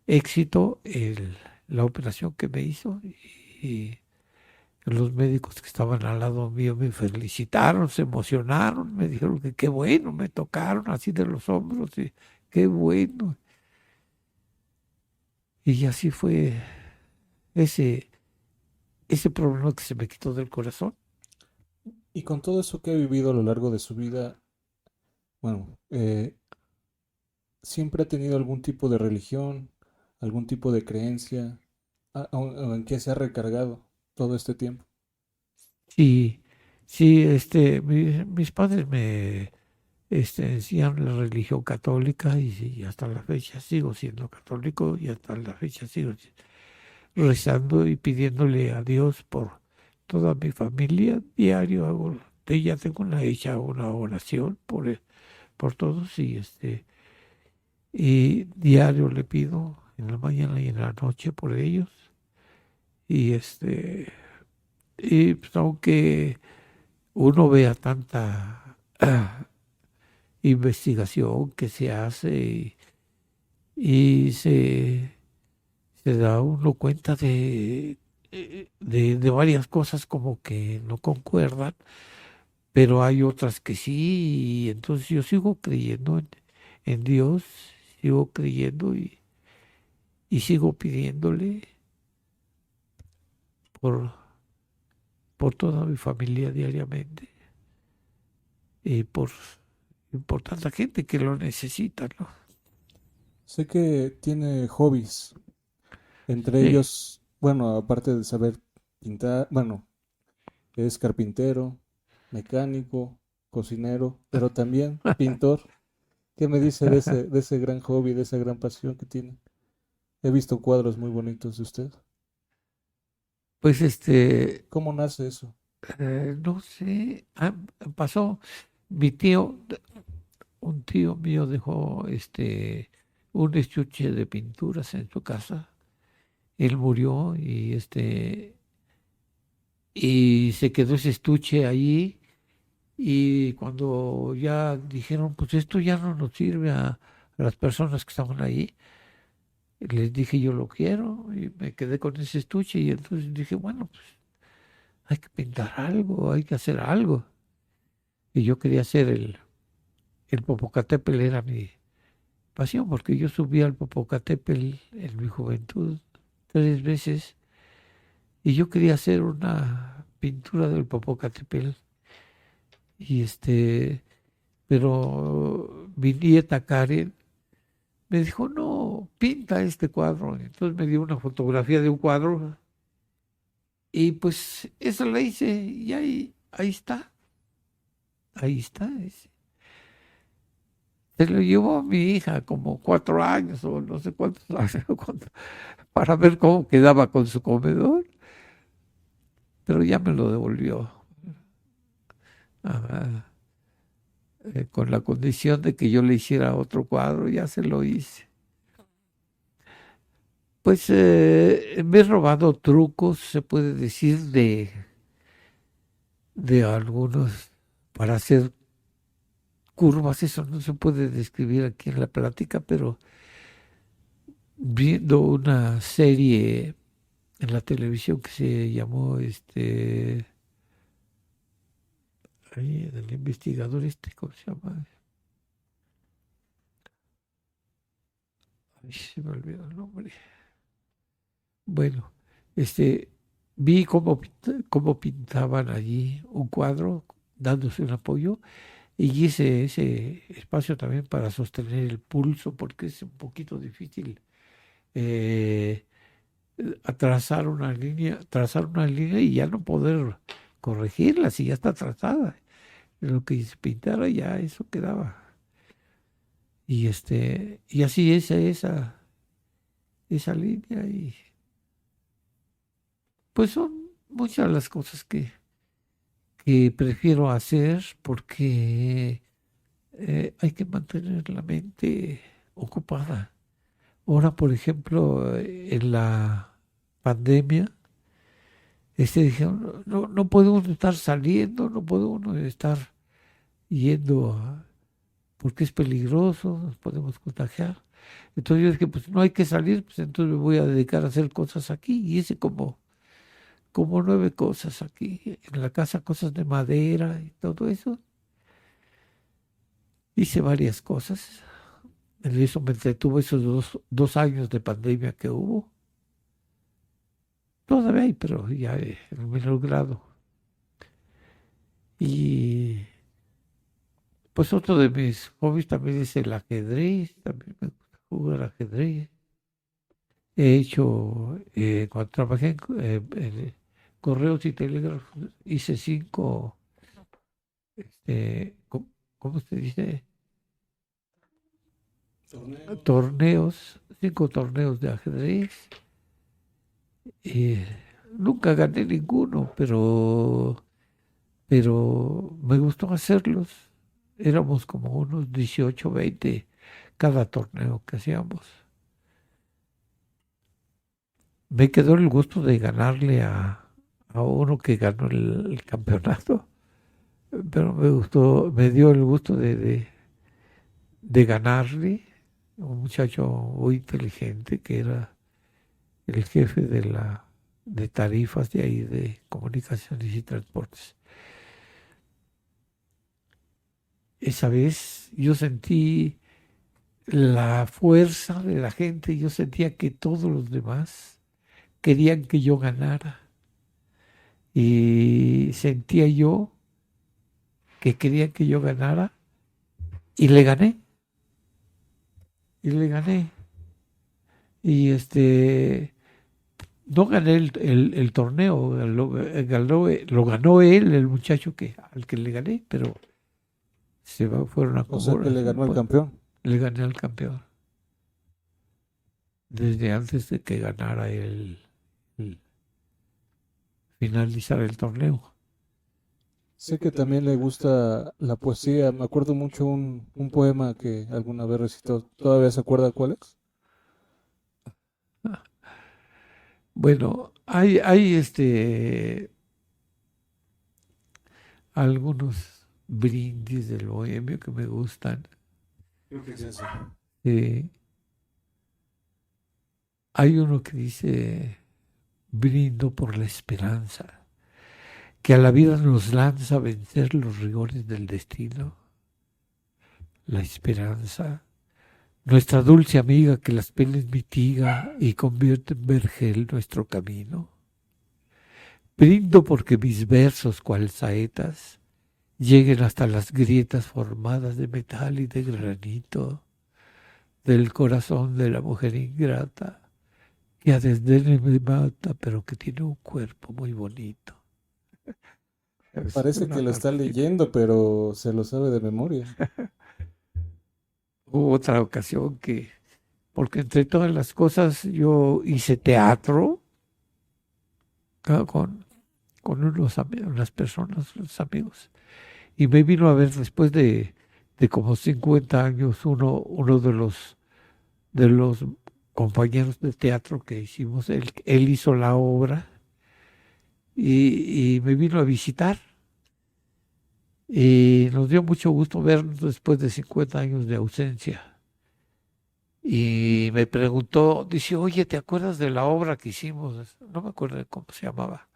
éxito la operación que me hizo y los médicos que estaban al lado mío me felicitaron, se emocionaron, me dijeron que qué bueno, me tocaron así de los hombros y qué bueno. Y así fue ese, ese problema que se me quitó del corazón. Y con todo eso que ha vivido a lo largo de su vida, bueno, ¿siempre ha tenido algún tipo de religión, algún tipo de creencia, o en qué se ha recargado todo este tiempo? Sí, sí, mis padres me enseñaron la religión católica y hasta la fecha sigo siendo católico y hasta la fecha sigo rezando y pidiéndole a Dios por toda mi familia. Diario hago, ya tengo hecha una oración por todos y diario le pido en la mañana y en la noche por ellos. Y pues, aunque uno vea tanta investigación que se hace y se da uno cuenta de varias cosas como que no concuerdan, pero hay otras que sí, y entonces yo sigo creyendo en Dios, sigo creyendo y sigo pidiéndole por, por toda mi familia diariamente y por tanta gente que lo necesita, ¿no? Sé que tiene hobbies, entre Sí. ellos, bueno, aparte de saber pintar, bueno, es carpintero, mecánico, cocinero, pero también pintor. ¿Qué me dice de ese gran hobby, de esa gran pasión que tiene? He visto cuadros muy bonitos de usted. Pues ¿Cómo nace eso? no sé, pasó mi tío, un tío mío dejó un estuche de pinturas en su casa. Él murió y se quedó ese estuche allí y cuando ya dijeron, pues esto ya no nos sirve a las personas que estaban ahí, les dije yo lo quiero y me quedé con ese estuche y entonces dije, bueno, pues hay que pintar algo, hay que hacer algo. Y yo quería hacer el Popocatépetl, era mi pasión, porque yo subí al Popocatépetl en mi juventud 3 veces y yo quería hacer una pintura del Popocatépetl. Y pero mi nieta Karen me dijo, no, dijo, pinta este cuadro. Entonces me dio una fotografía de un cuadro y pues eso la hice y ahí está, ahí está. Se lo llevó a mi hija como 4 años o no sé cuántos años para ver cómo quedaba con su comedor, pero ya me lo devolvió. Ajá. Con la condición de que yo le hiciera otro cuadro, ya se lo hice. Pues me he robado trucos, se puede decir, de algunos para hacer curvas. Eso no se puede describir aquí en la plática, pero viendo una serie en la televisión que se llamó del investigador ¿cómo se llama? Ay, se me olvidó el nombre. Bueno, vi cómo pintaban allí un cuadro dándose un apoyo y hice ese espacio también para sostener el pulso porque es un poquito difícil eh, trazar una línea y ya no poder corregirla si ya está trazada. Lo que se pintara ya eso quedaba. Y así es esa línea y pues son muchas las cosas que prefiero hacer porque hay que mantener la mente ocupada. Ahora, por ejemplo, en la pandemia, dijeron, no puede uno estar saliendo, no puede uno estar yendo porque es peligroso, nos podemos contagiar. Entonces yo dije, pues no hay que salir, pues entonces me voy a dedicar a hacer cosas aquí. Y hice como 9 cosas aquí en la casa, cosas de madera y todo eso. Hice varias cosas. En eso me entretuvo esos dos años de pandemia que hubo. Todavía hay, pero ya en menor grado. Y pues otro de mis hobbies también es el ajedrez. También me gusta jugar ajedrez. He hecho, cuando trabajé en correos y telégrafos, hice 5, ¿cómo se dice? Torneos, 5 torneos de ajedrez. Nunca gané ninguno, pero me gustó hacerlos. Éramos como unos 18, 20 cada torneo que hacíamos. Me quedó el gusto de ganarle a uno que ganó el campeonato, pero me dio el gusto de ganarle, un muchacho muy inteligente que era el jefe de tarifas de ahí, de comunicaciones y transportes. Esa vez yo sentí la fuerza de la gente, yo sentía que todos los demás querían que yo ganara. Y sentía yo que querían que yo ganara y le gané. Y le gané. Y no gané el torneo, lo ganó él, el muchacho al que le gané, pero fueron a O sea que le ganó al campeón. Le gané al campeón. Desde antes de que ganara finalizar el torneo. Sé que también le gusta la poesía. Me acuerdo mucho un poema que alguna vez recitó. ¿Todavía se acuerda cuál es? Bueno, hay algunos brindis del bohemio que me gustan. Creo que es eso. Hay uno que dice, brindo por la esperanza, que a la vida nos lanza a vencer los rigores del destino. La esperanza, nuestra dulce amiga que las penas mitiga y convierte en vergel nuestro camino. Brindo porque mis versos, cual saetas, lleguen hasta las grietas formadas de metal y de granito, del corazón de la mujer ingrata, que a desdén me mata, pero que tiene un cuerpo muy bonito. Es Parece que una lo está partecita. leyendo, pero se lo sabe de memoria. Hubo otra ocasión que, porque entre todas las cosas yo hice teatro con, unas personas, unos amigos, y me vino a ver después de como 50 años uno de los compañeros de teatro que hicimos, él hizo la obra y me vino a visitar. Y nos dio mucho gusto vernos después de 50 años de ausencia. Y me preguntó, dice, oye, ¿te acuerdas de la obra que hicimos? No me acuerdo de cómo se llamaba.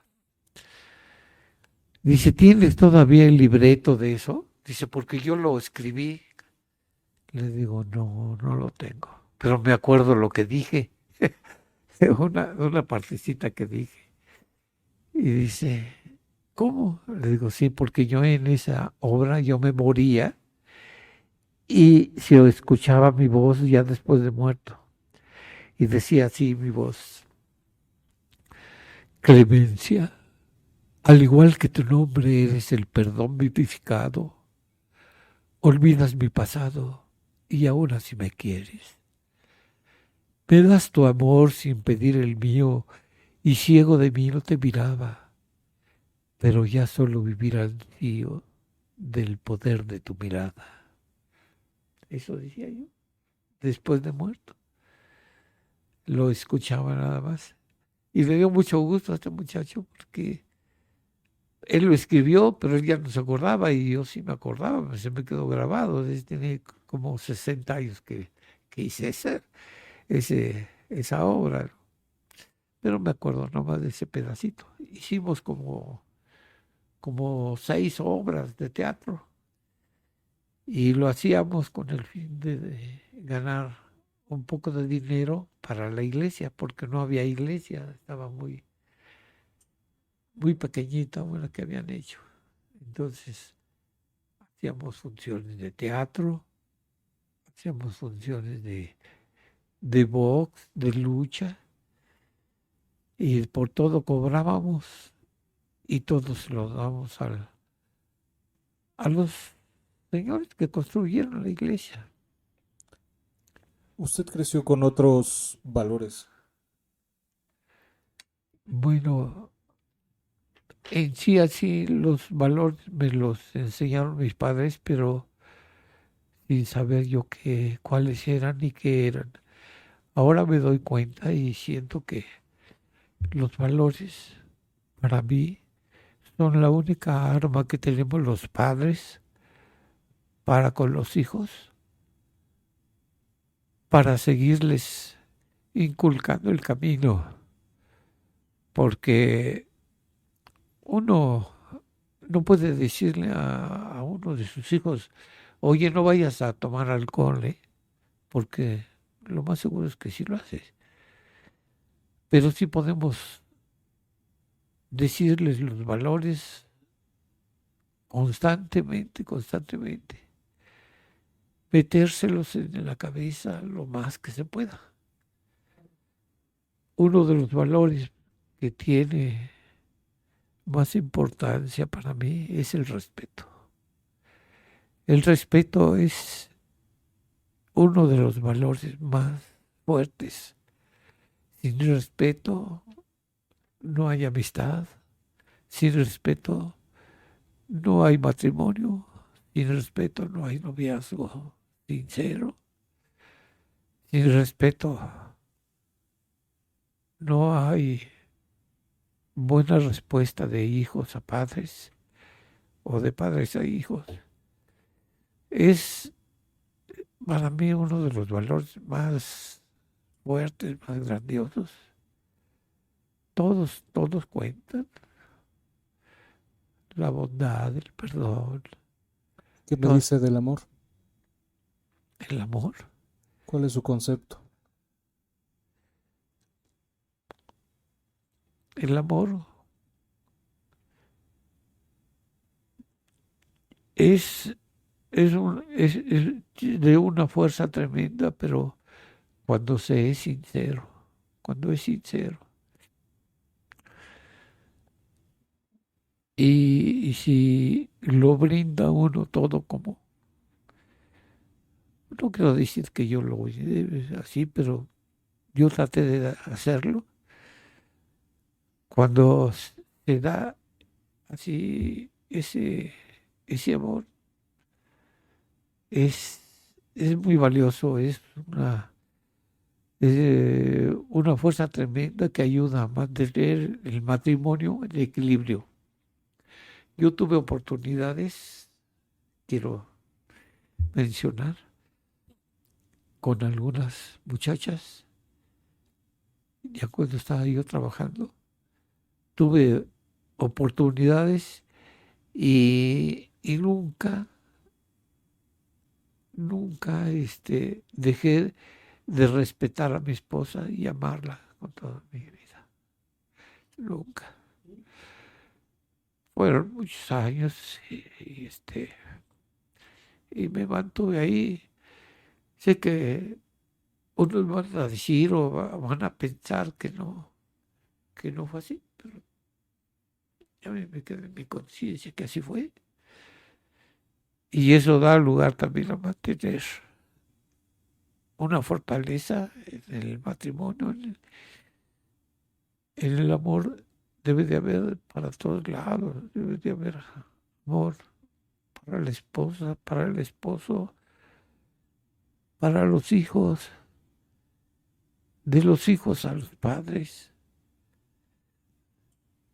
Dice, ¿tienes todavía el libreto de eso? Dice, porque yo lo escribí. Le digo, no, no lo tengo. Pero me acuerdo lo que dije, una partecita que dije. Y dice, ¿cómo? Le digo, sí, porque yo en esa obra yo me moría y se escuchaba mi voz ya después de muerto. Y decía así mi voz, Clemencia, al igual que tu nombre eres el perdón vivificado, olvidas mi pasado y aún así me quieres. Me das tu amor sin pedir el mío y ciego de mí no te miraba, pero ya solo vivir ansío del poder de tu mirada. Eso decía yo, después de muerto. Lo escuchaba nada más. Y le dio mucho gusto a este muchacho porque él lo escribió, pero él ya no se acordaba y yo sí me acordaba, se me quedó grabado. Tiene como 60 años que hice esa obra, pero me acuerdo nomás de ese pedacito. Hicimos como 6 obras de teatro y lo hacíamos con el fin de ganar un poco de dinero para la iglesia, porque no había iglesia, estaba muy pequeñita la que habían hecho. Entonces hacíamos funciones de teatro, hacíamos funciones de box, de lucha, y por todo cobrábamos y todos lo dábamos a los señores que construyeron la iglesia. Usted creció con otros valores. Bueno, en sí así los valores me los enseñaron mis padres, pero sin saber yo cuáles eran y qué eran. Ahora me doy cuenta y siento que los valores para mí son la única arma que tenemos los padres para con los hijos, para seguirles inculcando el camino, porque uno no puede decirle a uno de sus hijos, oye, no vayas a tomar alcohol, porque lo más seguro es que sí lo haces. Pero sí podemos decirles los valores constantemente, constantemente, metérselos en la cabeza lo más que se pueda. Uno de los valores que tiene más importancia para mí es el respeto. El respeto es uno de los valores más fuertes. Sin respeto no hay amistad, sin respeto no hay matrimonio, sin respeto no hay noviazgo sincero, sin respeto no hay buena respuesta de hijos a padres o de padres a hijos. Es para mí uno de los valores más fuertes, más grandiosos. Todos cuentan. La bondad, el perdón, ¿Qué me todo, dice del amor? el amor. ¿Cuál es su concepto? El amor es de una fuerza tremenda, pero cuando se es sincero, cuando es sincero. Y si lo brinda uno todo como, no quiero decir que yo lo hice así, pero yo traté de hacerlo. Cuando se da así ese amor, es, es muy valioso, es una fuerza tremenda que ayuda a mantener el matrimonio en equilibrio. Yo tuve oportunidades, quiero mencionar, con algunas muchachas, ya cuando estaba yo trabajando, tuve oportunidades y nunca dejé de respetar a mi esposa y amarla con toda mi vida. Nunca. Fueron muchos años y me mantuve ahí. Sé que unos van a decir o van a pensar que no fue así, pero ya me quedé en mi conciencia que así fue. Y eso da lugar también a mantener una fortaleza en el matrimonio, en el amor. Debe de haber para todos lados, debe de haber amor para la esposa, para el esposo, para los hijos, de los hijos a los padres.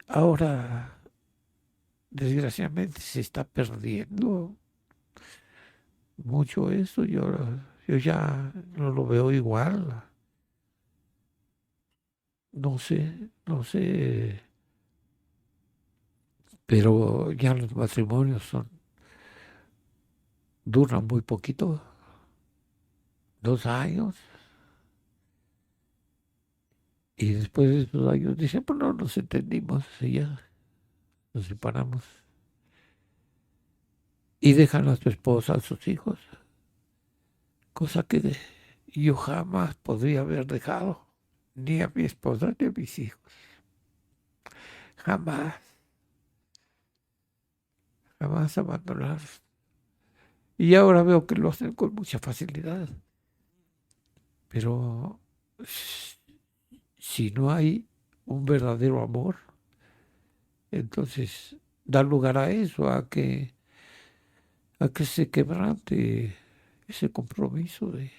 Ahora, desgraciadamente, se está perdiendo mucho eso. Yo ya no lo veo igual. No sé, no sé, pero ya los matrimonios duran muy poquito, 2 años, y después de esos años dicen, pues no nos entendimos y ya nos separamos. Y dejan a su esposa, a sus hijos, cosa que yo jamás podría haber dejado, ni a mi esposa ni a mis hijos, jamás, jamás abandonar. Y ahora veo que lo hacen con mucha facilidad, pero si no hay un verdadero amor, entonces da lugar a eso, a que se quebrante ese compromiso de...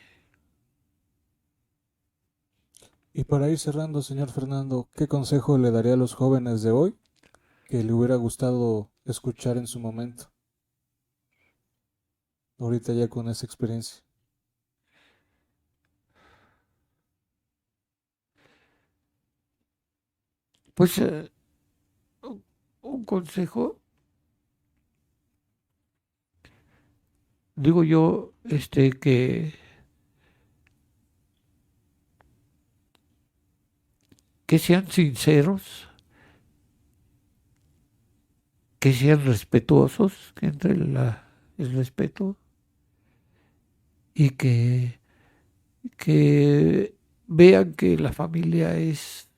Y para ir cerrando, señor Fernando, ¿qué consejo le daría a los jóvenes de hoy que le hubiera gustado escuchar en su momento, ahorita ya con esa experiencia? Pues un consejo, digo yo, que sean sinceros, que sean respetuosos, que entre el respeto y que vean que la familia es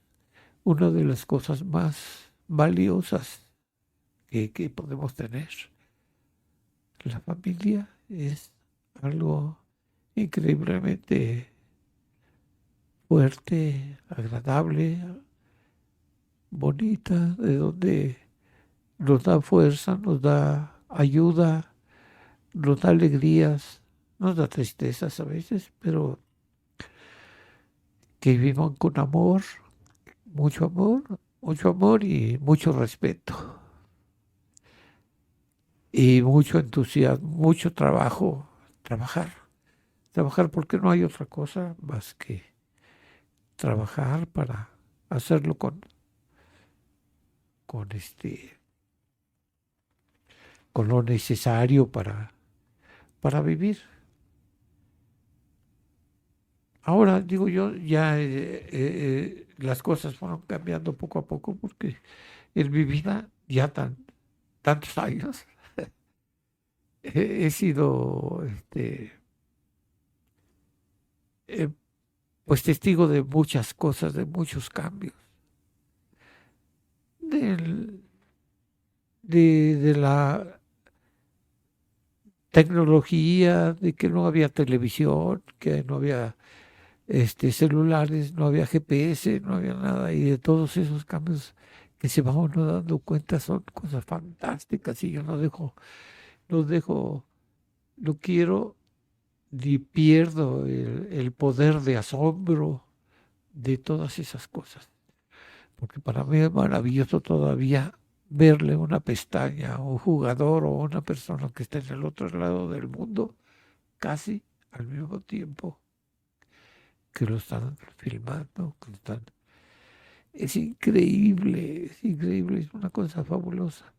una de las cosas más valiosas que podemos tener. La familia es algo increíblemente fuerte, agradable, bonita, de donde nos da fuerza, nos da ayuda, nos da alegrías, nos da tristezas a veces, pero que vivan con mucho amor y mucho respeto. Y mucho entusiasmo, mucho trabajo, trabajar porque no hay otra cosa más que trabajar para hacerlo con con lo necesario para vivir. Ahora, digo yo, ya las cosas fueron cambiando poco a poco porque en mi vida ya tantos años he sido he pues testigo de muchas cosas, de muchos cambios, del- de la tecnología, de que no había televisión, que no había celulares, no había GPS, no había nada, y de todos esos cambios que se va uno dando cuenta son cosas fantásticas y yo no dejo, no quiero ni pierdo el poder de asombro de todas esas cosas, porque para mí es maravilloso todavía verle una pestaña a un jugador o una persona que está en el otro lado del mundo casi al mismo tiempo que lo están filmando, que lo están. Es increíble, es una cosa fabulosa.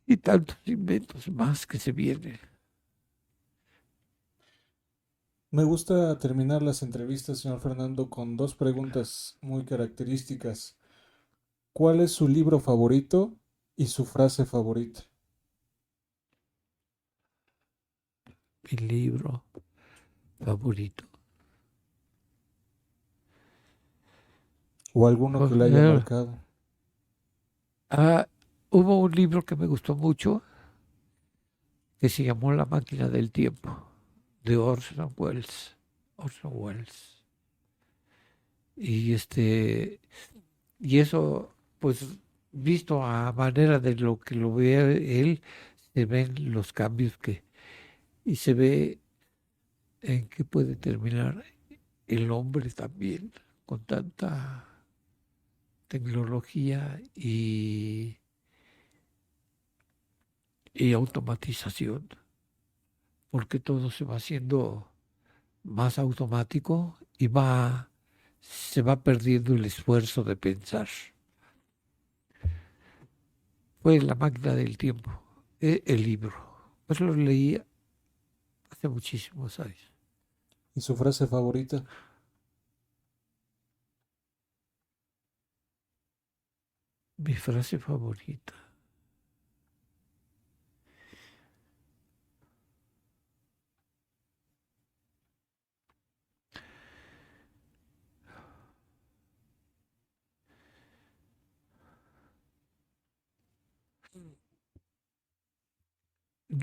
Y tantos inventos más que se vienen. Me gusta terminar las entrevistas, señor Fernando, con dos preguntas muy características. ¿Cuál es su libro favorito y su frase favorita? Mi libro favorito. ¿O alguno que le haya Joder. marcado? Ah, hubo un libro que me gustó mucho que se llamó La máquina del tiempo, de Orson Welles. Orson Welles. Y y eso, pues, visto a manera de lo que lo ve él, se ven los cambios y se ve en qué puede terminar el hombre también con tanta tecnología y automatización, porque todo se va haciendo más automático y se va perdiendo el esfuerzo de pensar. Fue La máquina del tiempo, el libro. Pues lo leí hace muchísimos años. ¿Y su frase favorita? Mi frase favorita.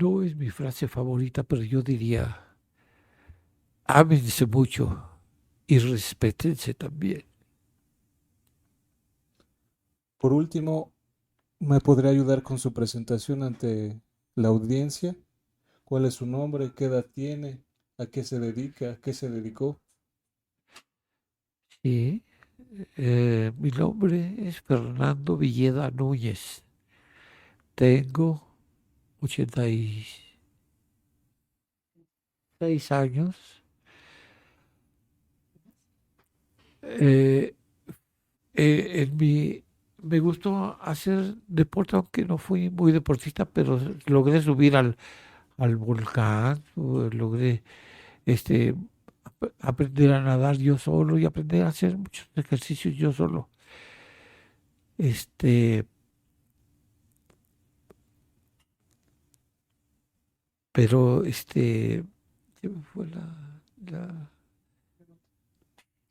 No es mi frase favorita, pero yo diría, ámense mucho y respétense también. Por último, ¿me podría ayudar con su presentación ante la audiencia? ¿Cuál es su nombre? ¿Qué edad tiene? ¿A qué se dedica? ¿A qué se dedicó? Sí, mi nombre es Fernando Villeda Núñez. Tengo 86 años. Eh, me gustó hacer deporte, aunque no fui muy deportista, pero logré subir al volcán, logré este, aprender a nadar yo solo y aprender a hacer muchos ejercicios yo solo. Este, pero ¿qué fue la-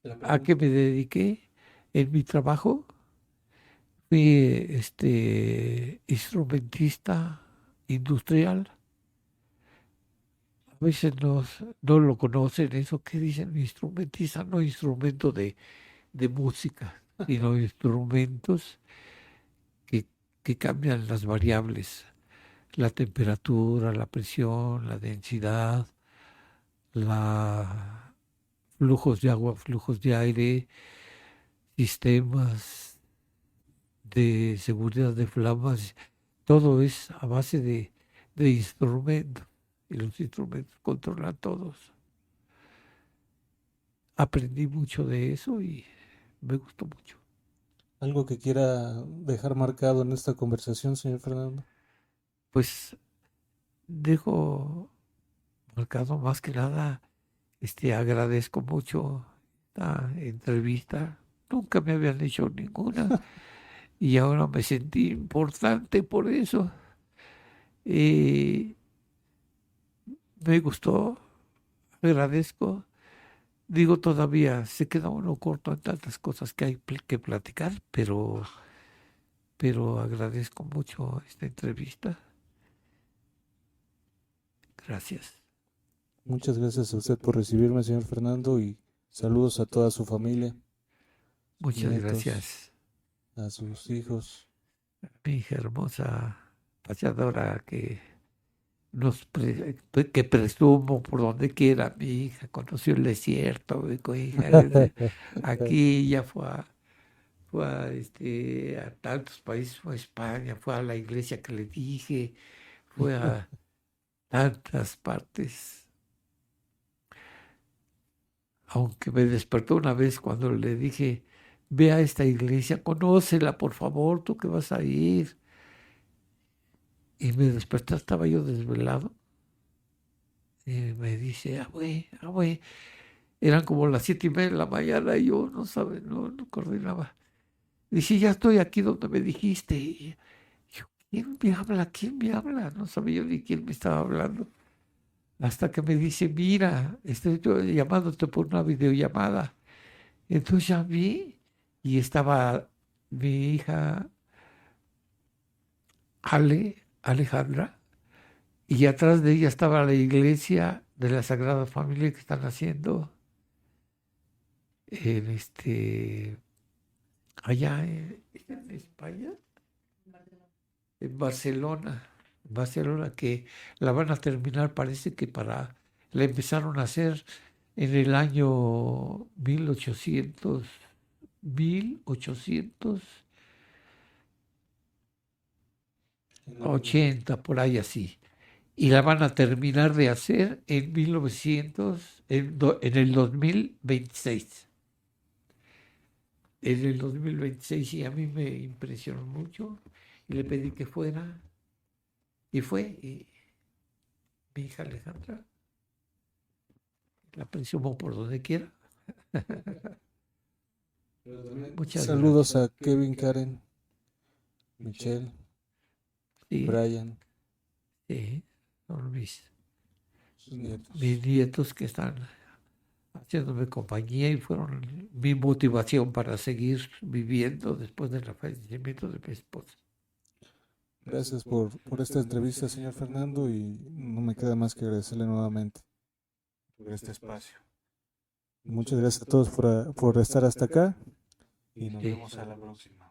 La a qué pregunta. me dediqué en mi trabajo? Fui instrumentista industrial. A veces no lo conocen, eso que dicen instrumentista, no instrumento de música, sino instrumentos que, que cambian las variables, la temperatura, la presión, la densidad, la flujos de agua, flujos de aire, sistemas de seguridad de flamas, todo es a base de instrumentos y los instrumentos controlan todos. Aprendí mucho de eso y me gustó mucho. ¿Algo que quiera dejar marcado en esta conversación, señor Fernando? Pues dejo marcado más que nada, agradezco mucho la entrevista. Nunca me habían hecho ninguna y ahora me sentí importante por eso. Y me gustó, agradezco digo, todavía se queda uno corto en tantas cosas que hay que platicar, pero agradezco mucho esta entrevista. Gracias. Muchas gracias a usted por recibirme, señor Fernando, y saludos a toda su familia, sus Muchas nietos, gracias. a sus hijos. Mi hija hermosa, payadora, que presumo por donde quiera. Mi hija conoció el desierto. Mi hija, aquí ya a tantos países, fue a España, fue a la iglesia que le dije, fue a tantas partes. Aunque me despertó una vez cuando le dije, ve a esta iglesia, conócela, por favor, tú que vas a ir. Y me despertó, estaba yo desvelado. Y me dice, güey, eran como las 7:30 de la mañana y yo no coordinaba. Dice, ya estoy aquí donde me dijiste. Y yo, ¿quién me habla? ¿Quién me habla? No sabía yo ni quién me estaba hablando. Hasta que me dice, mira, estoy yo llamándote por una videollamada. Entonces ya vi y estaba mi hija Alejandra, y atrás de ella estaba la iglesia de la Sagrada Familia que están haciendo en allá en España, en Barcelona, que la van a terminar, parece que la empezaron a hacer en el año 1880, por ahí así. Y la van a terminar de hacer en el 2026. En el 2026 y a mí me impresionó mucho y le pedí que fuera y fue. Y mi hija Alejandra la presumo por donde quiera. Muchas Saludos gracias. a Kevin, Karen, Michelle, Sí, Brian, sí, son sus nietos. mis nietos que están haciéndome compañía y fueron mi motivación para seguir viviendo después del fallecimiento de mi esposa. Gracias por esta entrevista, señor Fernando, y no me queda más que agradecerle nuevamente por este espacio. Muchas gracias a todos por estar hasta acá y nos Sí. vemos a la próxima.